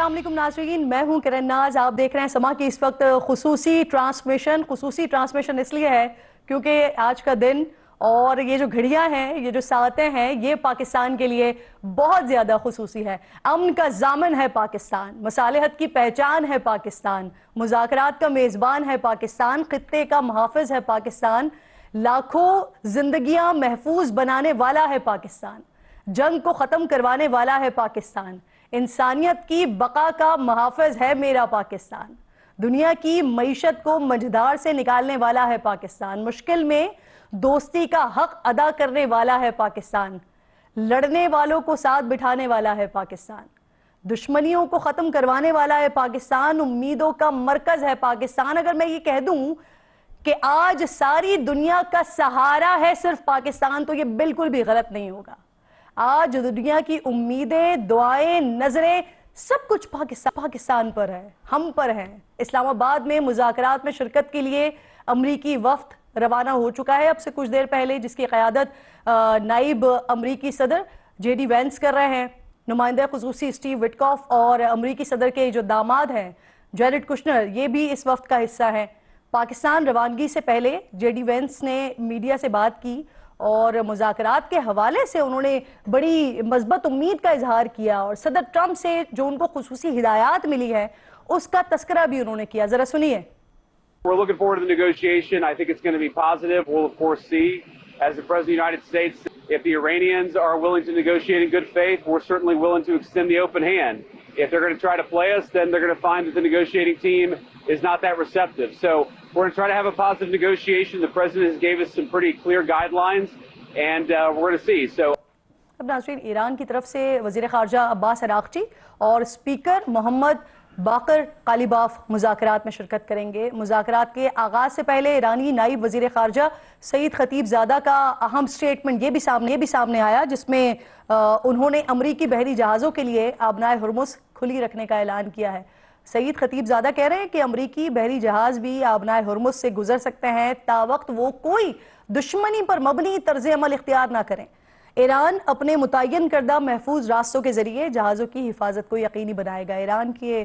अस्सलाम वालेकुम नाज़रीन, मैं हूं किरण नाज। आप देख रहे हैं समा की इस वक्त खुसूसी ट्रांसमिशन इसलिए है क्योंकि आज का दिन और ये जो घड़ियां हैं, ये जो सातें हैं, ये पाकिस्तान के लिए बहुत ज्यादा खुसूसी है। अमन का जामन है पाकिस्तान, मसालेहत की पहचान है पाकिस्तान, मुज़ाकरात का मेजबान है पाकिस्तान, खित्ते का मुहाफिज है पाकिस्तान, लाखों जिंदगियां महफूज बनाने वाला है पाकिस्तान, जंग को खत्म करवाने वाला है पाकिस्तान, इंसानियत की बका का मुहाफिज है मेरा पाकिस्तान, दुनिया की मईशत को मझधार से निकालने वाला है पाकिस्तान, मुश्किल में दोस्ती का हक अदा करने वाला है पाकिस्तान, लड़ने वालों को साथ बिठाने वाला है पाकिस्तान, दुश्मनियों को खत्म करवाने वाला है पाकिस्तान, उम्मीदों का मरकज है पाकिस्तान। अगर मैं ये कह दूं कि आज सारी दुनिया का सहारा है सिर्फ पाकिस्तान, तो ये बिल्कुल भी गलत नहीं होगा। आज दुनिया की उम्मीदें, दुआएं, नजरें, सब कुछ पाकिस्तान पर है, हम पर है। इस्लामाबाद में मुज़ाकरात में शिरकत के लिए अमरीकी वफ्द रवाना हो चुका है अब से कुछ देर पहले, जिसकी क़यादत नाइब अमरीकी सदर जेडी वेंस कर रहे हैं। नुमाइंदा खुसूसी स्टीव विटकॉफ और अमरीकी सदर के जो दामाद हैं जेरेड कुशनर, ये भी इस वफ्द का हिस्सा है। पाकिस्तान रवानगी से पहले जेडी वेंस ने मीडिया से बात की और मुज़ाकरात के हवाले से उन्होंने बड़ी मज़बूत उम्मीद का इजहार किया और सदर ट्रंप से जो उनको खुसूसी हिदायत मिली है उसका तस्करा भी उन्होंने किया। जरा सुनिए। We're looking forward to the negotiation. I think it's going to be positive. We'll of course see, as the President of the United States, if the Iranians are willing to negotiate in good faith, we're certainly willing to extend the open hand. If they're going to try to play us, then they're going to find that the negotiating team is not that receptive. So we're going to try to have a positive negotiation. The President has gave us some pretty clear guidelines, and we're going to see. So. अब नाज़रीन, Iran की तरफ से वज़ीर ख़ारजा Abbas Araghchi और speaker Mohammad बाकर कालिबाफ मुज़ाकरात में शिरकत करेंगे। मुज़ाकरात के आगाज़ से पहले ईरानी नाइब वज़ीर ख़ारजा सईद खतीबज़ादा का अहम स्टेटमेंट ये भी सामने आया, जिसमें उन्होंने अमरीकी बहरी जहाज़ों के लिए आबनाए हुर्मुज़ खुली रखने का ऐलान किया है। सईद खतीबज़ादा कह रहे हैं कि अमरीकी बहरी जहाज़ भी आबनाए हुर्मुज़ से गुजर सकते हैं तावक्त वो कोई दुश्मनी पर मबनी तर्ज अमल इख्तियार ना करें। ईरान अपने मुतय्यन करदा महफूज रास्तों के जरिए जहाज़ों की हिफाजत को यकीनी बनाएगा। ईरान के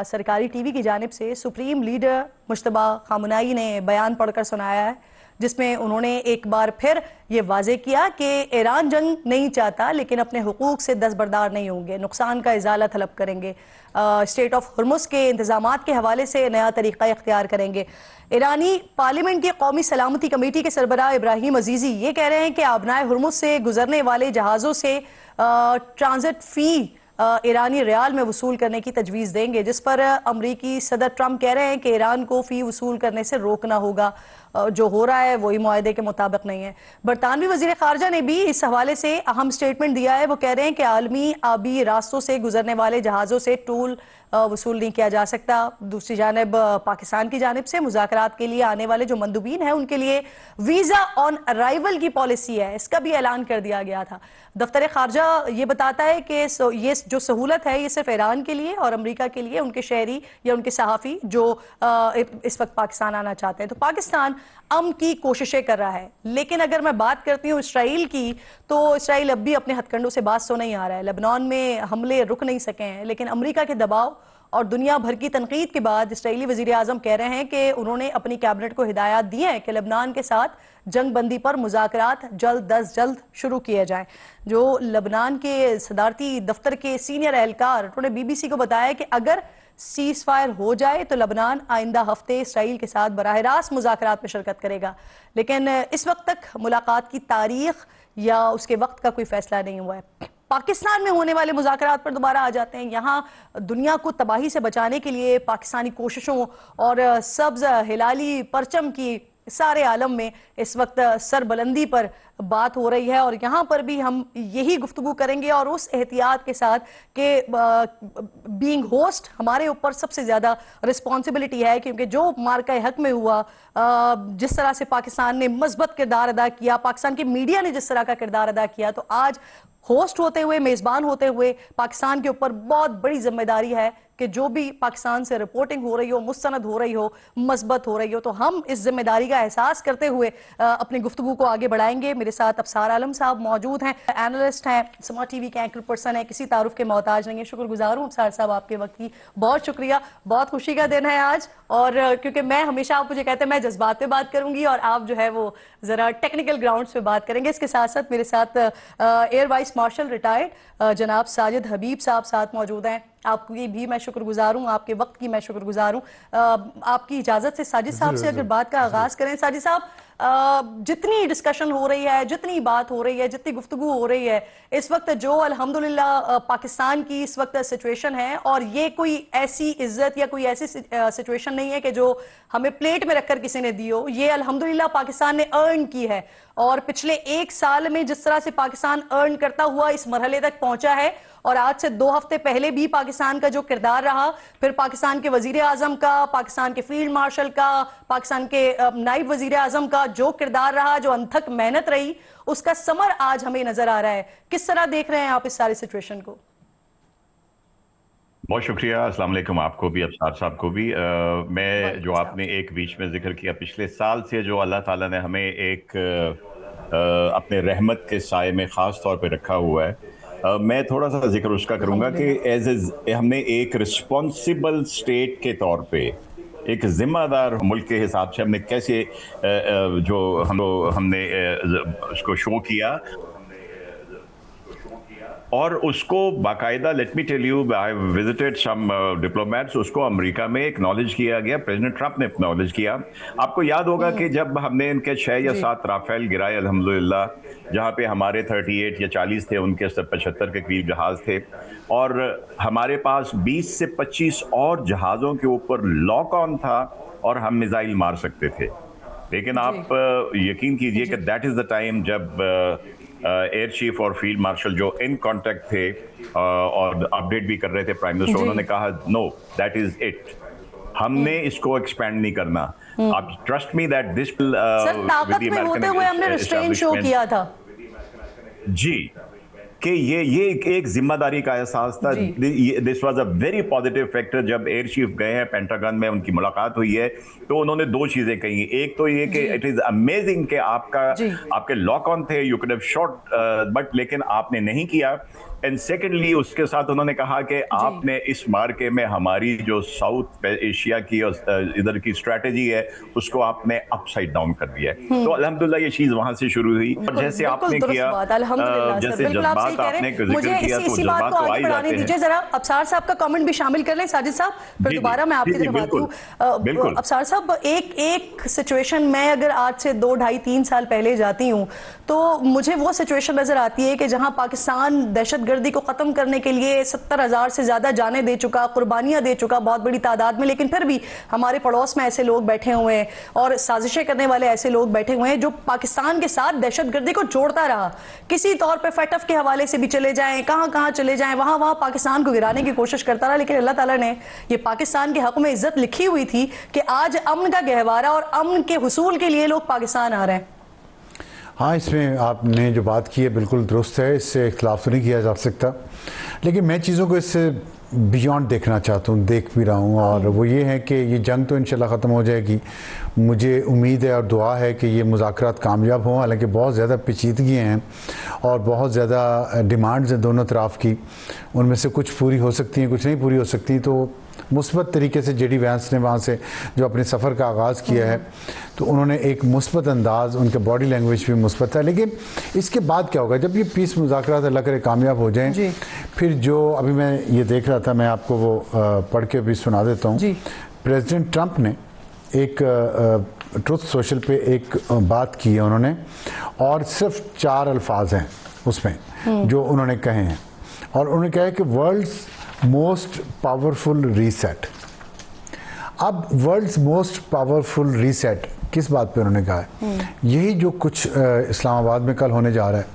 सरकारी टीवी की जानिब से सुप्रीम लीडर मुश्तबा खामनेई ने बयान पढ़कर सुनाया है, जिसमें उन्होंने एक बार फिर ये वाज़े किया कि ईरान जंग नहीं चाहता, लेकिन अपने हुकूक से दस्तबरदार नहीं होंगे, नुकसान का इजाला तलब करेंगे, स्टेट ऑफ हुर्मुज़ के इंतजामात के हवाले से नया तरीक़ा इख्तियार करेंगे। ईरानी पार्लियामेंट की कौमी सलामती कमेटी के सरबराह इब्राहिम अजीज़ी ये कह रहे हैं कि आबनाए हुर्मुज़ से गुजरने वाले जहाज़ों से ट्रांजिट फ़ी ईरानी रियाल में वसूल करने की तजवीज़ देंगे, जिस पर अमरीकी सदर ट्रंप कह रहे हैं कि ईरान को फ़ी वसूल करने से रोकना होगा। जो हो रहा है वही मुआहदे के मुताबिक नहीं है। बरतानवी वज़ीर ख़ारजा ने भी इस हवाले से अहम स्टेटमेंट दिया है। वो कह रहे हैं कि आलमी आबी रास्तों से गुजरने वाले जहाज़ों से टोल वसूल नहीं किया जा सकता। दूसरी जानिब पाकिस्तान की जानिब से मुज़ाकरात के लिए आने वाले जो मंदूबीन हैं उनके लिए वीज़ा ऑन अराइवल की पॉलिसी है, इसका भी ऐलान कर दिया गया था। दफ्तर ख़ारजा ये बताता है कि ये जो सहूलत है ये सिर्फ ईरान के लिए और अमरीका के लिए, उनके शहरी या उनके सहाफ़ी जो इस वक्त पाकिस्तान आना चाहते हैं। तो पाकिस्तान अमन की कोशिशें कर रहा है, लेकिन अगर मैं बात करती हूँ इसराइल की, तो इसराइल अब भी अपने हथकंडों से बाज तो नहीं आ रहा है। लेबनान में हमले रुक नहीं सके हैं, लेकिन अमरीका के दबाव और दुनिया भर की तनकीद के बाद इसराइली वज़ीर आज़म कह रहे हैं कि उन्होंने अपनी कैबिनेट को हिदायत दी है कि लेबनान के साथ जंग बंदी पर मुज़ाकरात जल्द शुरू किए जाएं। जो लेबनान के सदारती दफ्तर के सीनियर एहलकार, उन्होंने BBC को बताया कि अगर सीज फायर हो जाए तो लेबनान आइंदा हफ्ते इसराइल के साथ बराह रास्त मुज़ाकरात में शिरकत करेगा, लेकिन इस वक्त तक मुलाकात की तारीख या उसके वक्त का कोई फैसला नहीं हुआ है। पाकिस्तान में होने वाले मुज़ाकरात पर दोबारा आ जाते हैं। यहाँ दुनिया को तबाही से बचाने के लिए पाकिस्तानी कोशिशों और सब्ज हिलाली परचम की सारे आलम में इस वक्त सरबुलंदी पर बात हो रही है और यहाँ पर भी हम यही गुफ्तगू करेंगे और उस एहतियात के साथ कि बीइंग होस्ट हमारे ऊपर सबसे ज़्यादा रिस्पॉन्सिबिलिटी है, क्योंकि जो मार्का हक में हुआ, जिस तरह से पाकिस्तान ने मजबूत किरदार अदा किया, पाकिस्तान की मीडिया ने जिस तरह का किरदार अदा किया, तो आज होस्ट होते हुए, मेज़बान होते हुए पाकिस्तान के ऊपर बहुत बड़ी जिम्मेदारी है कि जो भी पाकिस्तान से रिपोर्टिंग हो रही हो, मुस्तनद हो रही हो, मजबूत हो रही हो, तो हम इस जिम्मेदारी का एहसास करते हुए अपनी गुफ्तगू को आगे बढ़ाएंगे। मेरे मेरे साथ अफसार आलम साहब मौजूद हैं, एनालिस्ट हैं, स्मार्ट टीवी के एंकर पर्सन हैं, किसी तारुफ के मोहताज नहीं है। शुक्रगुजार हूँ अफसार साहब आपके वक्त की, बहुत शुक्रिया। बहुत खुशी का दिन है आज, और क्योंकि मैं हमेशा, आप मुझे कहते हैं मैं जज्बात पे बात करूंगी और आप जो है वो जरा टेक्निकल ग्राउंड्स पे बात करेंगे। इसके साथ साथ मेरे साथ एयर वाइस मार्शल रिटायर्ड जनाब साजिद हबीब साहब साथ मौजूद हैं। आपकी भी मैं शुक्रगुजार हूँ, आपके वक्त की मैं शुक्रगुजार हूँ। आपकी इजाजत से साजिद साहब से अगर बात का आगाज करें, साजिद साहब जितनी डिस्कशन हो रही है, जितनी बात हो रही है, जितनी गुफ्तगू हो रही है इस वक्त, जो अल्हम्दुलिल्लाह पाकिस्तान की इस वक्त सिचुएशन है, और ये कोई ऐसी इज्जत या कोई ऐसी सिचुएशन नहीं है कि जो हमें प्लेट में रखकर किसी ने दी हो, ये अल्हम्दुलिल्लाह पाकिस्तान ने अर्न की है। और पिछले 1 साल में जिस तरह से पाकिस्तान अर्न करता हुआ इस मरहले तक पहुंचा है, और आज से 2 हफ्ते पहले भी पाकिस्तान का जो किरदार रहा, फिर पाकिस्तान के वजीर आजम का, पाकिस्तान के फील्ड मार्शल का, पाकिस्तान के नायब वजीर आजम का जो किरदार रहा, जो अनथक मेहनत रही, उसका समर आज हमें नजर आ रहा है। किस तरह देख रहे हैं आप इस सारी सिचुएशन को? बहुत शुक्रिया, अस्सलाम वालेकुम आपको भी, अफसार साहब को भी। मैं जो आपने एक बीच में जिक्र किया, पिछले साल से जो अल्लाह ताला ने हमें एक अपने रहमत के साए में ख़ास तौर पे रखा हुआ है, मैं थोड़ा सा जिक्र उसका करूँगा कि हमने एक रिस्पॉन्सिबल स्टेट के तौर पे, एक ज़िम्मेदार मुल्क के हिसाब से हमने कैसे जो हमने उसको शो किया, और उसको बाकायदा, let me tell you, I visited some diplomats, उसको अमेरिका में एक्नॉलेज किया गया, प्रेसिडेंट ट्रंप ने एक्नॉलेज किया। आपको याद होगा कि जब हमने इनके 6 या 7 राफेल गिराए अल्हम्दुलिल्लाह, जहाँ पे हमारे 38 या 40 थे, उनके 75 के करीब जहाज़ थे, और हमारे पास 20 से 25 और जहाज़ों के ऊपर लॉक ऑन था और हम मिसाइल मार सकते थे। लेकिन आप यकीन कीजिए कि दैट इज़ द टाइम जब एयर चीफ और फील्ड मार्शल जो इन कांटेक्ट थे और अपडेट भी कर रहे थे प्राइम मिनिस्टर, उन्होंने कहा नो, दैट इज इट, हमने इसको एक्सपेंड नहीं करना। आप ट्रस्ट मी दैट दिस ताकत में होते हुए हमने रिस्ट्रेन शो किया था जी, कि ये एक जिम्मेदारी का एहसास था। This was a very positive factor. जब एयर चीफ गए हैं पेंटागन में, उनकी मुलाकात हुई है, तो उन्होंने 2 चीजें कही। एक तो ये कि इट इज अमेजिंग कि आपके लॉक ऑन थे, you could have shot, but लेकिन आपने नहीं किया। एंड सेकेंडली उसके साथ उन्होंने कहा कि आपने इस मार्के में हमारी जो साउथ एशिया की और इधर की स्ट्रेटेजी है, उसको आपने अपसाइड डाउन कर दिया है। तो अल्हम्दुलिल्लाह ये चीज वहां से शुरू हुई, और जैसे आपने किया, जैसे जज्बात आपने जिक्र किया, तो जज्बात तो आ ही जाते हैं। जरा अफसार साहब का कमेंट भी शामिल कर लें साजिद साहब, फिर दोबारा मैं आपकी तरफ आती हूँ। अफसार साहब, एक सिचुएशन, मैं अगर आज से 2, 2.5, 3 साल पहले जाती हूँ, तो मुझे वो सिचुएशन नजर आती है कि जहां पाकिस्तान दहशतगर्दी को खत्म करने के लिए 70,000 से ज्यादा जानें दे चुका, कुर्बानियां दे चुका बहुत बड़ी तादाद में, लेकिन फिर भी हमारे पड़ोस में ऐसे लोग बैठे हुए हैं और साजिशें करने वाले ऐसे लोग बैठे हुए हैं जो पाकिस्तान के साथ दहशतगर्दी को जोड़ता रहा। किसी तौर पर फटफ के हवाले से भी चले जाएं, कहां चले जाएं, वहां पाकिस्तान को गिराने की कोशिश करता रहा। लेकिन अल्लाह ताला ने ये पाकिस्तान के हक में इज्जत लिखी हुई थी कि आज अमन का गहवारा और अमन के हुसूल के लिए लोग पाकिस्तान आ रहे हैं। हाँ, इसमें आपने जो बात की है बिल्कुल दुरुस्त है, इससे इख्तलाफ तो नहीं किया जा सकता, लेकिन मैं चीज़ों को इससे बियॉन्ड देखना चाहता हूँ, देख भी रहा हूँ, और वो ये है कि ये जंग तो इंशाल्लाह ख़त्म हो जाएगी। मुझे उम्मीद है और दुआ है कि ये मुज़ाकरात कामयाब हों, हालांकि बहुत ज़्यादा पेचीदगियाँ हैं और बहुत ज़्यादा डिमांड्स हैं दोनों तरफ की, उनमें से कुछ पूरी हो सकती हैं, कुछ नहीं पूरी हो सकती। तो मुस्बत तरीके से जेडी वैंस ने वहाँ से जो अपने सफ़र का आगाज़ किया है, तो उन्होंने एक मुस्बत अंदाज़, उनके बॉडी लैंग्वेज भी मुस्बत है। लेकिन इसके बाद क्या होगा जब ये पीस मुज़ाकरात अल्लाह करे कामयाब हो जाएं, फिर जो अभी मैं ये देख रहा था, मैं आपको वो पढ़ के भी सुना देता हूँ। प्रेसिडेंट ट्रंप ने एक ट्रुथ सोशल पे एक बात की है उन्होंने, और सिर्फ 4 अल्फाज हैं उसमें जो उन्होंने कहे हैं, और उन्होंने कहा है कि वर्ल्ड्स मोस्ट पावरफुल रीसेट। अब वर्ल्ड्स मोस्ट पावरफुल रीसेट किस बात पे उन्होंने कहा है? यही जो कुछ इस्लामाबाद में कल होने जा रहा है,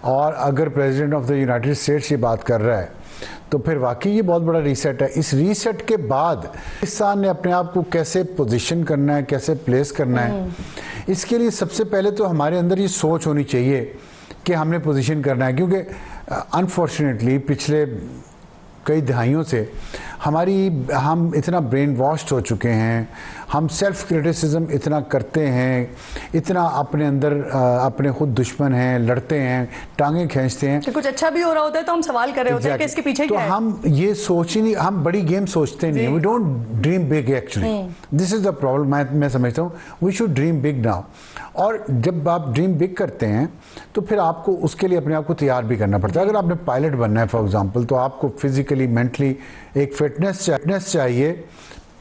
और अगर president of the United states ये बात कर रहा है तो फिर वाकई ये बहुत बड़ा रीसेट है। इस रीसेट के बाद पाकिस्तान ने अपने आप को कैसे पोजीशन करना है, कैसे प्लेस करना है, इसके लिए सबसे पहले तो हमारे अंदर ये सोच होनी चाहिए कि हमने पोजीशन करना है, क्योंकि अनफॉर्चुनेटली पिछले कई दहाइयों से हम इतना ब्रेन वॉश्ड हो चुके हैं, हम सेल्फ क्रिटिसिज्म इतना करते हैं, इतना अपने अंदर अपने खुद दुश्मन हैं, लड़ते हैं, टांगे खींचते हैं कि कुछ अच्छा भी हो रहा होता है तो हम सवाल कर रहे होते हैं कि इसके पीछे तो क्या है। हम ये सोच ही नहीं, हम बड़ी गेम सोचते नहीं, we don't dream big actually, this is the problem. मैं समझता हूँ we should dream big now. और जब आप ड्रीम बिग करते हैं तो फिर आपको उसके लिए अपने आप को तैयार भी करना पड़ता है। अगर आपने पायलट बनना है फॉर एग्जांपल, तो आपको फिजिकली मेंटली एक फिटनेस चाहिए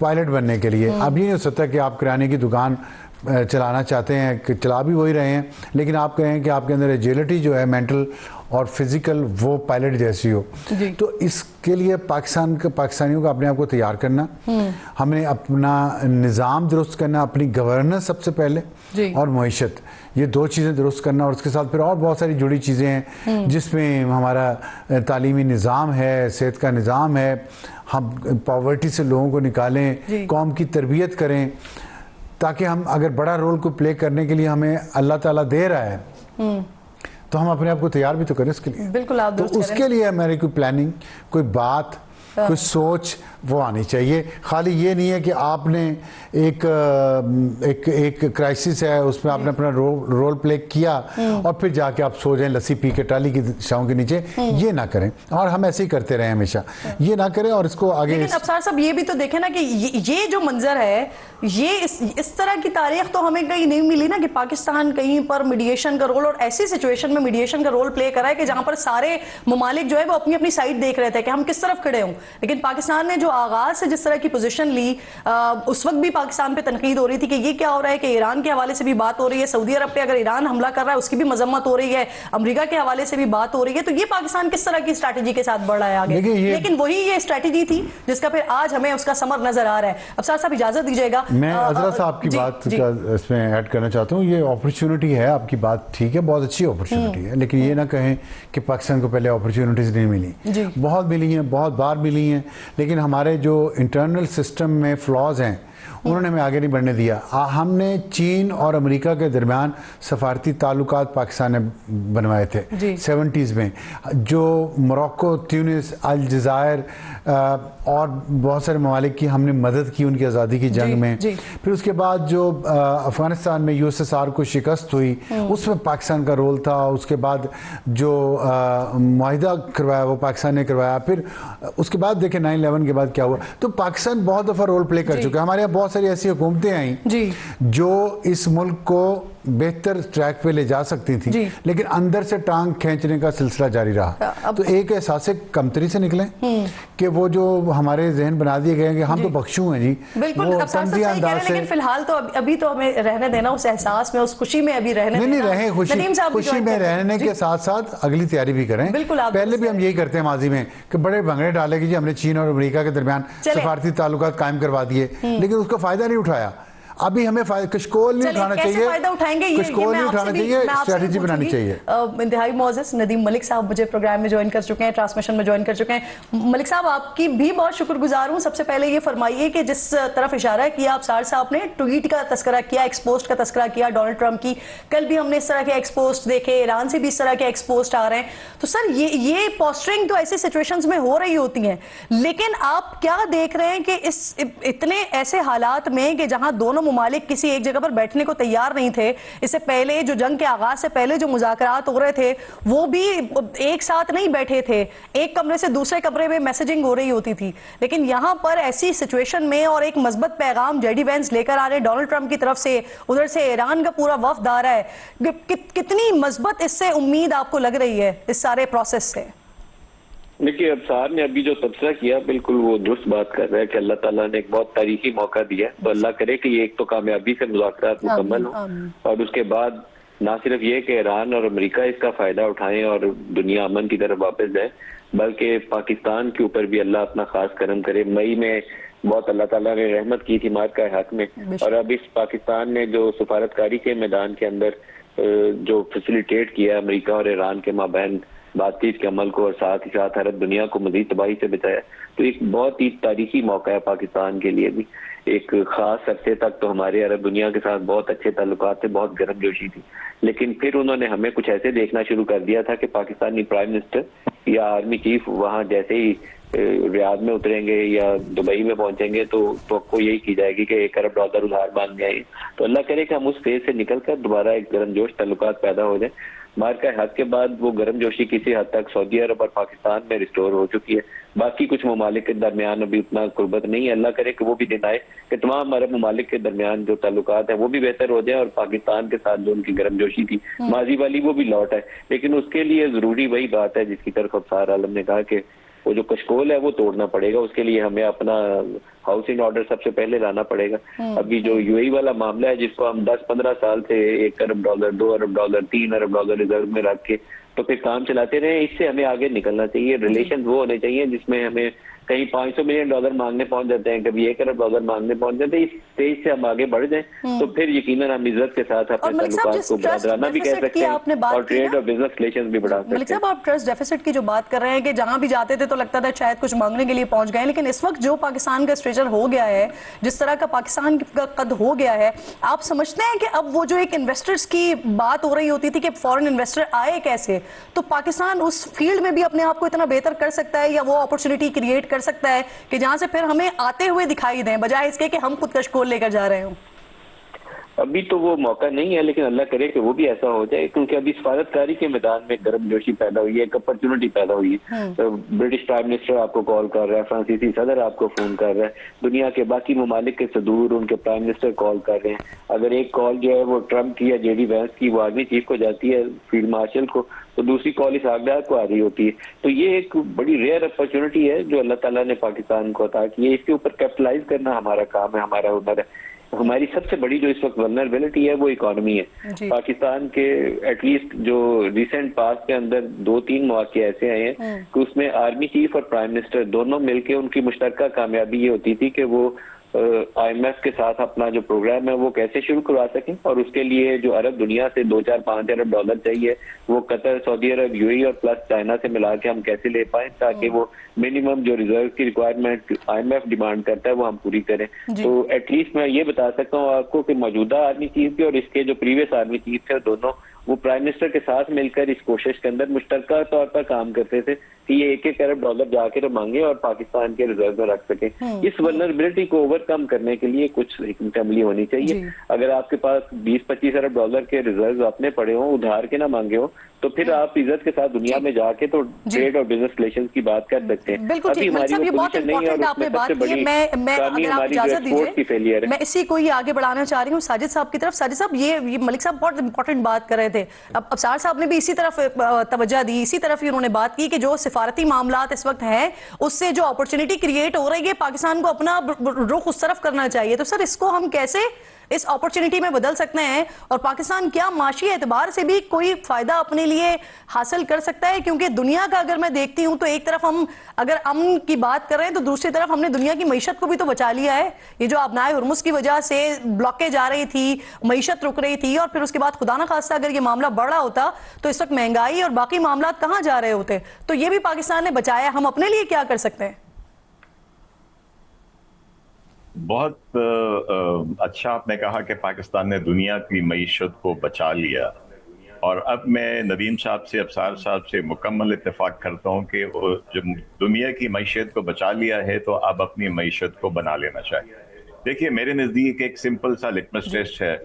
पायलट बनने के लिए। अब ये नहीं हो सकता कि आप किराने की दुकान चलाना चाहते हैं, कि चला भी वही रहे हैं, लेकिन आप कहें कि आपके अंदर एजिलिटी जो है मेंटल और फिजिकल वो पायलट जैसी हो। तो इसके लिए पाकिस्तानियों को अपने आप को तैयार करना, हमें अपना निज़ाम दुरुस्त करना, अपनी गवर्नेंस सबसे पहले और मईशत, ये दो चीज़ें दुरुस्त करना। और उसके साथ फिर और बहुत सारी जुड़ी चीज़ें हैं जिसमें हमारा तालीमी निज़ाम है, सेहत का निज़ाम है, हम पॉवर्टी से लोगों को निकालें, कौम की तरबियत करें, ताकि हम अगर बड़ा रोल को प्ले करने के लिए हमें अल्लाह ताला दे रहा है तो हम अपने आप को तैयार भी तो करें उसके लिए। बिल्कुल, आप तो उसके लिए हमारी कोई प्लानिंग, कोई बात, कोई सोच वो आनी चाहिए। खाली ये नहीं है कि आपने एक क्राइसिस है उसमें आपने अपना रोल प्ले किया और फिर जाके आप सो जाएं लस्सी पी के टाली की छांव के नीचे, ये ना करें। और हम ऐसे ही करते रहे हमेशा, ये ना करें। और इसको आगे लेकिन अफसार साहब ये भी तो देखें ना कि ये जो मंजर है, ये इस तरह की तारीख तो हमें कहीं नहीं मिली ना कि पाकिस्तान कहीं पर मीडिएशन का रोल, और ऐसी सिचुएशन में मीडिएशन का रोल प्ले करा है कि जहां पर सारे ममालिक जो है वो अपनी अपनी साइड देख रहे थे कि हम किस तरफ खड़े हों। लेकिन पाकिस्तान ने जो आगाज से जिस तरह की पोजीशन ली, उस वक्त भी पाकिस्तान पे तनकीद हो रही थी कि ये क्या हो रहा है, कि ईरान के हवाले से भी बात हो रही है, सऊदी अरब पे अगर ईरान हमला कर रहा है उसकी भी मजम्मत हो रही है, अमेरिका के हवाले से भी बात हो रही है। तो ये पाकिस्तान किस तरह की स्ट्रैटेजी के साथ बढ़ रहा है आगे, लेकिन वही ये स्ट्रैटेजी थी जिसका फिर आज हमें उसका समर नजर आ रहा है। अफसार साहब इजाजत दीजिएगा, मैं अजरा साहब की बात का इसमें ऐड करना चाहता हूँ। ये अपॉर्चुनिटी है, आपकी बात ठीक है, बहुत अच्छी अपॉर्चुनिटी है, लेकिन ये ना कहें कि पाकिस्तान को पहले अपॉर्चुनिटीज नहीं मिली, बहुत मिली हैं, बहुत बार मिली हैं, लेकिन हमारे जो इंटरनल सिस्टम में फ्लॉज हैं उन्होंने हमें आगे नहीं बढ़ने दिया। हमने चीन और अमेरिका के दरमियान सफारती ताल्लुकात पाकिस्तान ने बनवाए थे 70s में, जो मोरक्को, ट्यूनिस, अलजायर और बहुत सारे ममालिक की हमने मदद की उनकी आज़ादी की जंग में। फिर उसके बाद जो अफगानिस्तान में USSR को शिकस्त हुई उसमें पाकिस्तान का रोल था। उसके बाद जो मुआहिदा करवाया वो पाकिस्तान ने करवाया। फिर उसके बाद देखें 9/11 के बाद क्या हुआ। तो पाकिस्तान बहुत दफ़ा रोल प्ले कर चुका है। हमारे यहाँ बहुत सारी ऐसी हुकूमतें आई जो इस मुल्क को बेहतर ट्रैक पे ले जा सकती थी, लेकिन अंदर से टांग खींचने का सिलसिला जारी रहा। तो एक एहसास कमतरी से निकले कि वो जो हमारे जहन बना दिए गए कि हम तो बख्शू हैं जी, बिल्कुल लेकिन फिलहाल तो अभी तो हमें रहने देना उस एहसास में, उस खुशी में अभी रहने नहीं रहे, खुशी में रहने के साथ साथ अगली तैयारी भी करें। पहले भी हम यही करते हैं माजी में कि बड़े भंगड़े डाले कि जी हमने चीन और अमेरिका के दरमियान सफारती ताल्लुकात कायम करवा दिए, लेकिन उसका फायदा नहीं उठाया। अभी हमें कशकोल नहीं उठाना चाहिए, फायदा उठाएंगे, कशकोल नहीं उठाना चाहिए, स्ट्रेटेजी बनानी चाहिए। इंतहाई मोअज़्ज़ज़ नदीम मलिक साहब मुझे प्रोग्राम में ज्वाइन कर चुके हैं, ट्रांसमिशन में ज्वाइन कर चुके हैं। मलिक साहब आपकी भी बहुत शुक्रगुजार हूँ। सबसे पहले ये फरमाइए कि जिस तरफ इशारा किया अफसार साहब ने, ट्वीट का तस्करा किया, एक्सपोस्ट का तस्करा किया डोनाल्ड ट्रंप की, कल भी हमने इस तरह के एक्सपोस्ट देखे, ईरान से भी इस तरह के एक्सपोस्ट आ रहे हैं। तो सर ये पोस्टरिंग तो ऐसी सिचुएशंस में हो रही होती हैं, लेकिन आप क्या देख रहे हैं कि इस इतने ऐसे हालात में कि जहां दोनों ममालिक किसी एक जगह पर बैठने को तैयार नहीं थे, इससे पहले जो जंग के आगाज से पहले जो मुज़ाकरात हो रहे थे वो भी एक साथ नहीं बैठे थे, एक कमरे से दूसरे कमरे में मैसेजिंग हो रही होती थी। लेकिन यहां पर ऐसी सिचुएशन में और एक मजबूत पैगाम जेडी वेंस लेकर आ रहे डोनाल्ड ट्रंप की तरफ से, उधर से ईरान का पूरा वफ्द आ रहा है, कितनी मजबूत इससे उम्मीद आपको लग रही है इस सारे प्रोसेस से? देखिए, अफसार ने अभी जो तबसरा किया बिल्कुल वो दुरुस्त बात कर रहा है कि अल्लाह ताला ने एक बहुत तारीखी मौका दिया, तो अल्लाह करे कि ये एक तो कामयाबी से मुज़ाकरात मुकम्मल हो, और उसके बाद ना सिर्फ ये कि ईरान और अमेरिका इसका फायदा उठाएं और दुनिया अमन की तरफ वापस जाए, बल्कि पाकिस्तान के ऊपर भी अल्लाह अपना खास करम करे। मई में बहुत अल्लाह ताला ने रहमत की थी माद का हक में, और अब इस पाकिस्तान ने जो सफारतकारी के मैदान के अंदर जो फैसिलिटेट किया अमेरिका और ईरान के माबैन बातचीत के अमल को, और साथ ही साथ अरब दुनिया को मजीद तबाही से बचाया, तो एक बहुत ही तारीखी मौका है पाकिस्तान के लिए भी। एक खास अरसे तक तो हमारे अरब दुनिया के साथ बहुत अच्छे ताल्लुकात थे, बहुत गर्मजोशी थी, लेकिन फिर उन्होंने हमें कुछ ऐसे देखना शुरू कर दिया था कि पाकिस्तानी प्राइम मिनिस्टर या आर्मी चीफ वहां जैसे ही रियाद में उतरेंगे या दुबई में पहुंचेंगे तो आपको यही की जाएगी कि $1 अरब उधार मांगने आए। तो अल्लाह करे कि हम उस फेज से निकलकर दोबारा एक गर्मजोश ताल्लुकात पैदा हो जाए। मार्का हद के बाद वो गर्मजोशी किसी हद तक सऊदी अरब और पाकिस्तान में रिस्टोर हो चुकी है। बाकी कुछ ममालिक के दरमियान अभी उतना कुर्बत नहीं है। अल्लाह करे कि वो भी दिन आए कि तमाम अरब ममालिक के दरमियान जो ताल्लुकात है वो भी बेहतर हो जाए और पाकिस्तान के साथ जो उनकी गर्मजोशी थी माजी वाली वो भी लौट आए। लेकिन उसके लिए जरूरी वही बात है जिसकी तरफ अफसार आलम ने कहा कि वो जो कशकोल है वो तोड़ना पड़ेगा। उसके लिए हमें अपना हाउसिंग ऑर्डर सबसे पहले लाना पड़ेगा। अभी जो यूएई वाला मामला है जिसको हम 10-15 साल से $1 अरब, $2 अरब, $3 अरब रिजर्व में रख के तो फिर काम चलाते रहे, इससे हमें आगे निकलना चाहिए। रिलेशन वो होने चाहिए जिसमें हमें कहीं $500 मिलियन मांगने पहुंच जाते हैं, कभी $1 अरब मांगने पहुंच जाते हैं। इस स्टेज से हम आगे बढ़ जाएं तो फिर यकीनन हम इज्जत के साथ अपने ताल्लुकात को बढ़ाना भी कह सकते हैं और ट्रेड और बिजनेस रिलेशन भी बढ़ा सकते हैं। मलिक साहब, आप ट्रस्ट डेफिसिट की जो बात कर रहे हैं कि जहां भी जाते थे तो लगता था शायद कुछ मांगने के लिए पहुंच गए, लेकिन इस वक्त जो पाकिस्तान का स्ट्रेचर हो गया है, जिस तरह का पाकिस्तान का कद हो गया है, आप समझते हैं कि अब वो जो एक इन्वेस्टर्स की बात हो रही होती थी कि फॉरेन इन्वेस्टर आए कैसे, तो पाकिस्तान उस फील्ड में भी अपने आप को इतना बेहतर कर सकता है या वो अपॉर्चुनिटी क्रिएट कर सकता है कि जहां से फिर हमें आते हुए दिखाई दें बजाय इसके कि हम खुद कशकोल लेकर जा रहे हो? अभी तो वो मौका नहीं है, लेकिन अल्लाह करे कि वो भी ऐसा हो जाए, क्योंकि अभी सफारतकारी के मैदान में गर्मजोशी पैदा हुई है, एक अपॉर्चुनिटी पैदा हुई है। तो ब्रिटिश प्राइम मिनिस्टर आपको कॉल कर रहा है, फ्रांसीसी सदर आपको फोन कर रहा है, दुनिया के बाकी ममालिक के सदूर उनके प्राइम मिनिस्टर कॉल कर रहे हैं। अगर एक कॉल जो है वो ट्रम्प की या जेडी वैंस की वो आर्मी चीफ को जाती है, फील्ड मार्शल को, तो दूसरी कॉल इस आगदार को आ रही होती है। तो ये एक बड़ी रेयर अपॉर्चुनिटी है जो अल्लाह ताला ने पाकिस्तान को अता की है। इसके ऊपर कैपिटलाइज करना हमारा काम है, हमारा हुनर है। हमारी सबसे बड़ी जो इस वक्त वल्नरेबिलिटी है वो इकोनॉमी है। पाकिस्तान के एटलीस्ट जो रिसेंट पास के अंदर 2-3 मौके ऐसे आए हैं कि उसमें आर्मी चीफ और प्राइम मिनिस्टर दोनों मिलकर उनकी मुश्तरका कामयाबी ये होती थी कि वो IMF के साथ अपना जो प्रोग्राम है वो कैसे शुरू करवा सकें, और उसके लिए जो अरब दुनिया से 2-4-5 अरब डॉलर चाहिए वो कतर, सऊदी अरब, यूएई और प्लस चाइना से मिला के हम कैसे ले पाए ताकि वो मिनिमम जो रिजर्व की रिक्वायरमेंट IMF डिमांड करता है वो हम पूरी करें। तो एटलीस्ट मैं ये बता सकता हूँ आपको कि मौजूदा आर्मी चीफ भी और इसके जो प्रीवियस आर्मी चीफ थे दोनों वो प्राइम मिनिस्टर के साथ मिलकर इस कोशिश के अंदर मुश्तरका तौर पर काम करते थे कि ये $1 अरब जाके तो मांगे और पाकिस्तान के रिजर्व में रख सके। इस वल्नरेबिलिटी को ओवरकम करने के लिए कुछ हिकमत अमली होनी चाहिए। अगर आपके पास $20-25 अरब के रिजर्व अपने पड़े हों, उधार के ना मांगे हो, तो फिर आप इज्जत के साथ दुनिया में जाके तो ट्रेड और बिजनेस रिलेशन की बात कर सकते हैं। बिल्कुल ठीक, मलिक साहब ये बहुत इंपॉर्टेंट आपने बात की है। मैं अगर आप इजाजत दीजिए मैं इसी को ही आगे बढ़ाना चाह रही हूँ साजिद साहब की तरफ। साजिद साहब ये मलिक साहब बहुत इंपॉर्टेंट बात कर रहे थे, अब अफसार साहब ने भी इसी तरफ तवज्जो दी, इसी तरफ ही उन्होंने बात की कि जो सिफारती मामलात इस वक्त हैं उससे जो अपॉर्चुनिटी क्रिएट हो रही है पाकिस्तान को अपना रुख उस तरफ करना चाहिए। तो सर इसको हम कैसे इस अपॉर्चुनिटी में बदल सकते हैं और पाकिस्तान क्या माशी एतबार से भी कोई फायदा अपने लिए हासिल कर सकता है? क्योंकि दुनिया का अगर मैं देखती हूं तो एक तरफ हम अगर अमन की बात कर रहे हैं तो दूसरी तरफ हमने दुनिया की मईशत को भी तो बचा लिया है। ये जो आबनाए हुर्मुज की वजह से ब्लॉकेज आ रही थी, मईशत रुक रही थी और फिर उसके बाद खुदा ना खास्ता अगर ये मामला बढ़ रहा होता तो इस वक्त महंगाई और बाकी मामला कहां जा रहे होते। तो ये भी पाकिस्तान ने बचाया, हम अपने लिए क्या कर सकते हैं? बहुत अच्छा आपने कहा कि पाकिस्तान ने दुनिया की मईशत को बचा लिया, और अब मैं नदीम साहब से, अफसार साहब से मुकम्मल इत्तेफाक करता हूं कि जब दुनिया की मईशत को बचा लिया है तो अब अपनी मईशत को बना लेना चाहिए। देखिए, मेरे नज़दीक एक सिंपल सा लिटमस टेस्ट है।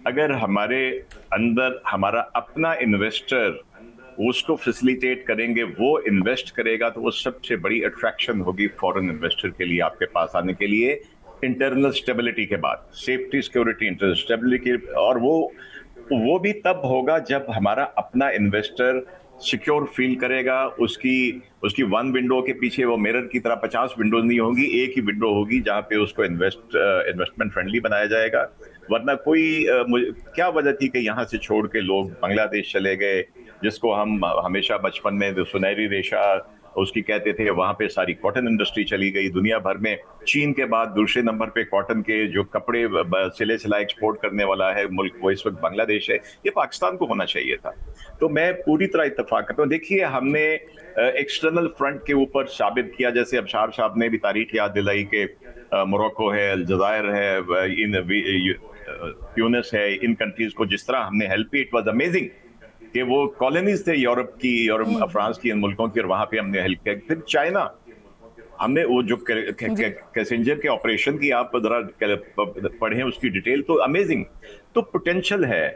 अगर हमारे अंदर हमारा अपना इन्वेस्टर उसको फैसिलिटेट करेंगे, वो इन्वेस्ट करेगा, तो वो सबसे बड़ी अट्रैक्शन होगी फॉरेन इन्वेस्टर के लिए आपके पास आने के लिए। इंटरनल स्टेबिलिटी के बाद सेफ्टी, सिक्योरिटी, इंटरनल स्टेबिलिटी, और वो भी तब होगा जब हमारा अपना इन्वेस्टर सिक्योर फील करेगा। उसकी वन विंडो के पीछे वो मिरर की तरह 50 विंडोज नहीं होंगी, एक ही विंडो होगी जहां पे उसको इन्वेस्टमेंट फ्रेंडली बनाया जाएगा। वरना क्या वजह थी कि यहाँ से छोड़ के लोग बांग्लादेश चले गए, जिसको हम हमेशा बचपन में सुनहरी रेशा उसकी कहते थे, वहां पे सारी कॉटन इंडस्ट्री चली गई। दुनिया भर में चीन के बाद दूसरे नंबर पे कॉटन के जो कपड़े सिले सिलाई एक्सपोर्ट करने वाला है मुल्क, वो इस वक्त बांग्लादेश है। ये पाकिस्तान को होना चाहिए था। तो मैं पूरी तरह इत्तेफाक करता हूँ। देखिए, हमने एक्सटर्नल फ्रंट के ऊपर साबित किया, जैसे अबशार साहब ने भी तारीख याद दिलाई कि मोरक्को है, अलजायर है, यूनिस है, इन कंट्रीज को जिस तरह हमने हेल्प की, इट वाज अमेजिंग। कि वो कॉलोनीज थे यूरोप की, फ्रांस की, इन मुल्कों की, और वहां पे हमने हेल्प किया। फिर चाइना, हमने वो जो कैसेंजर के ऑपरेशन की आप जरा पढ़ें उसकी डिटेल, तो अमेजिंग। तो पोटेंशियल है।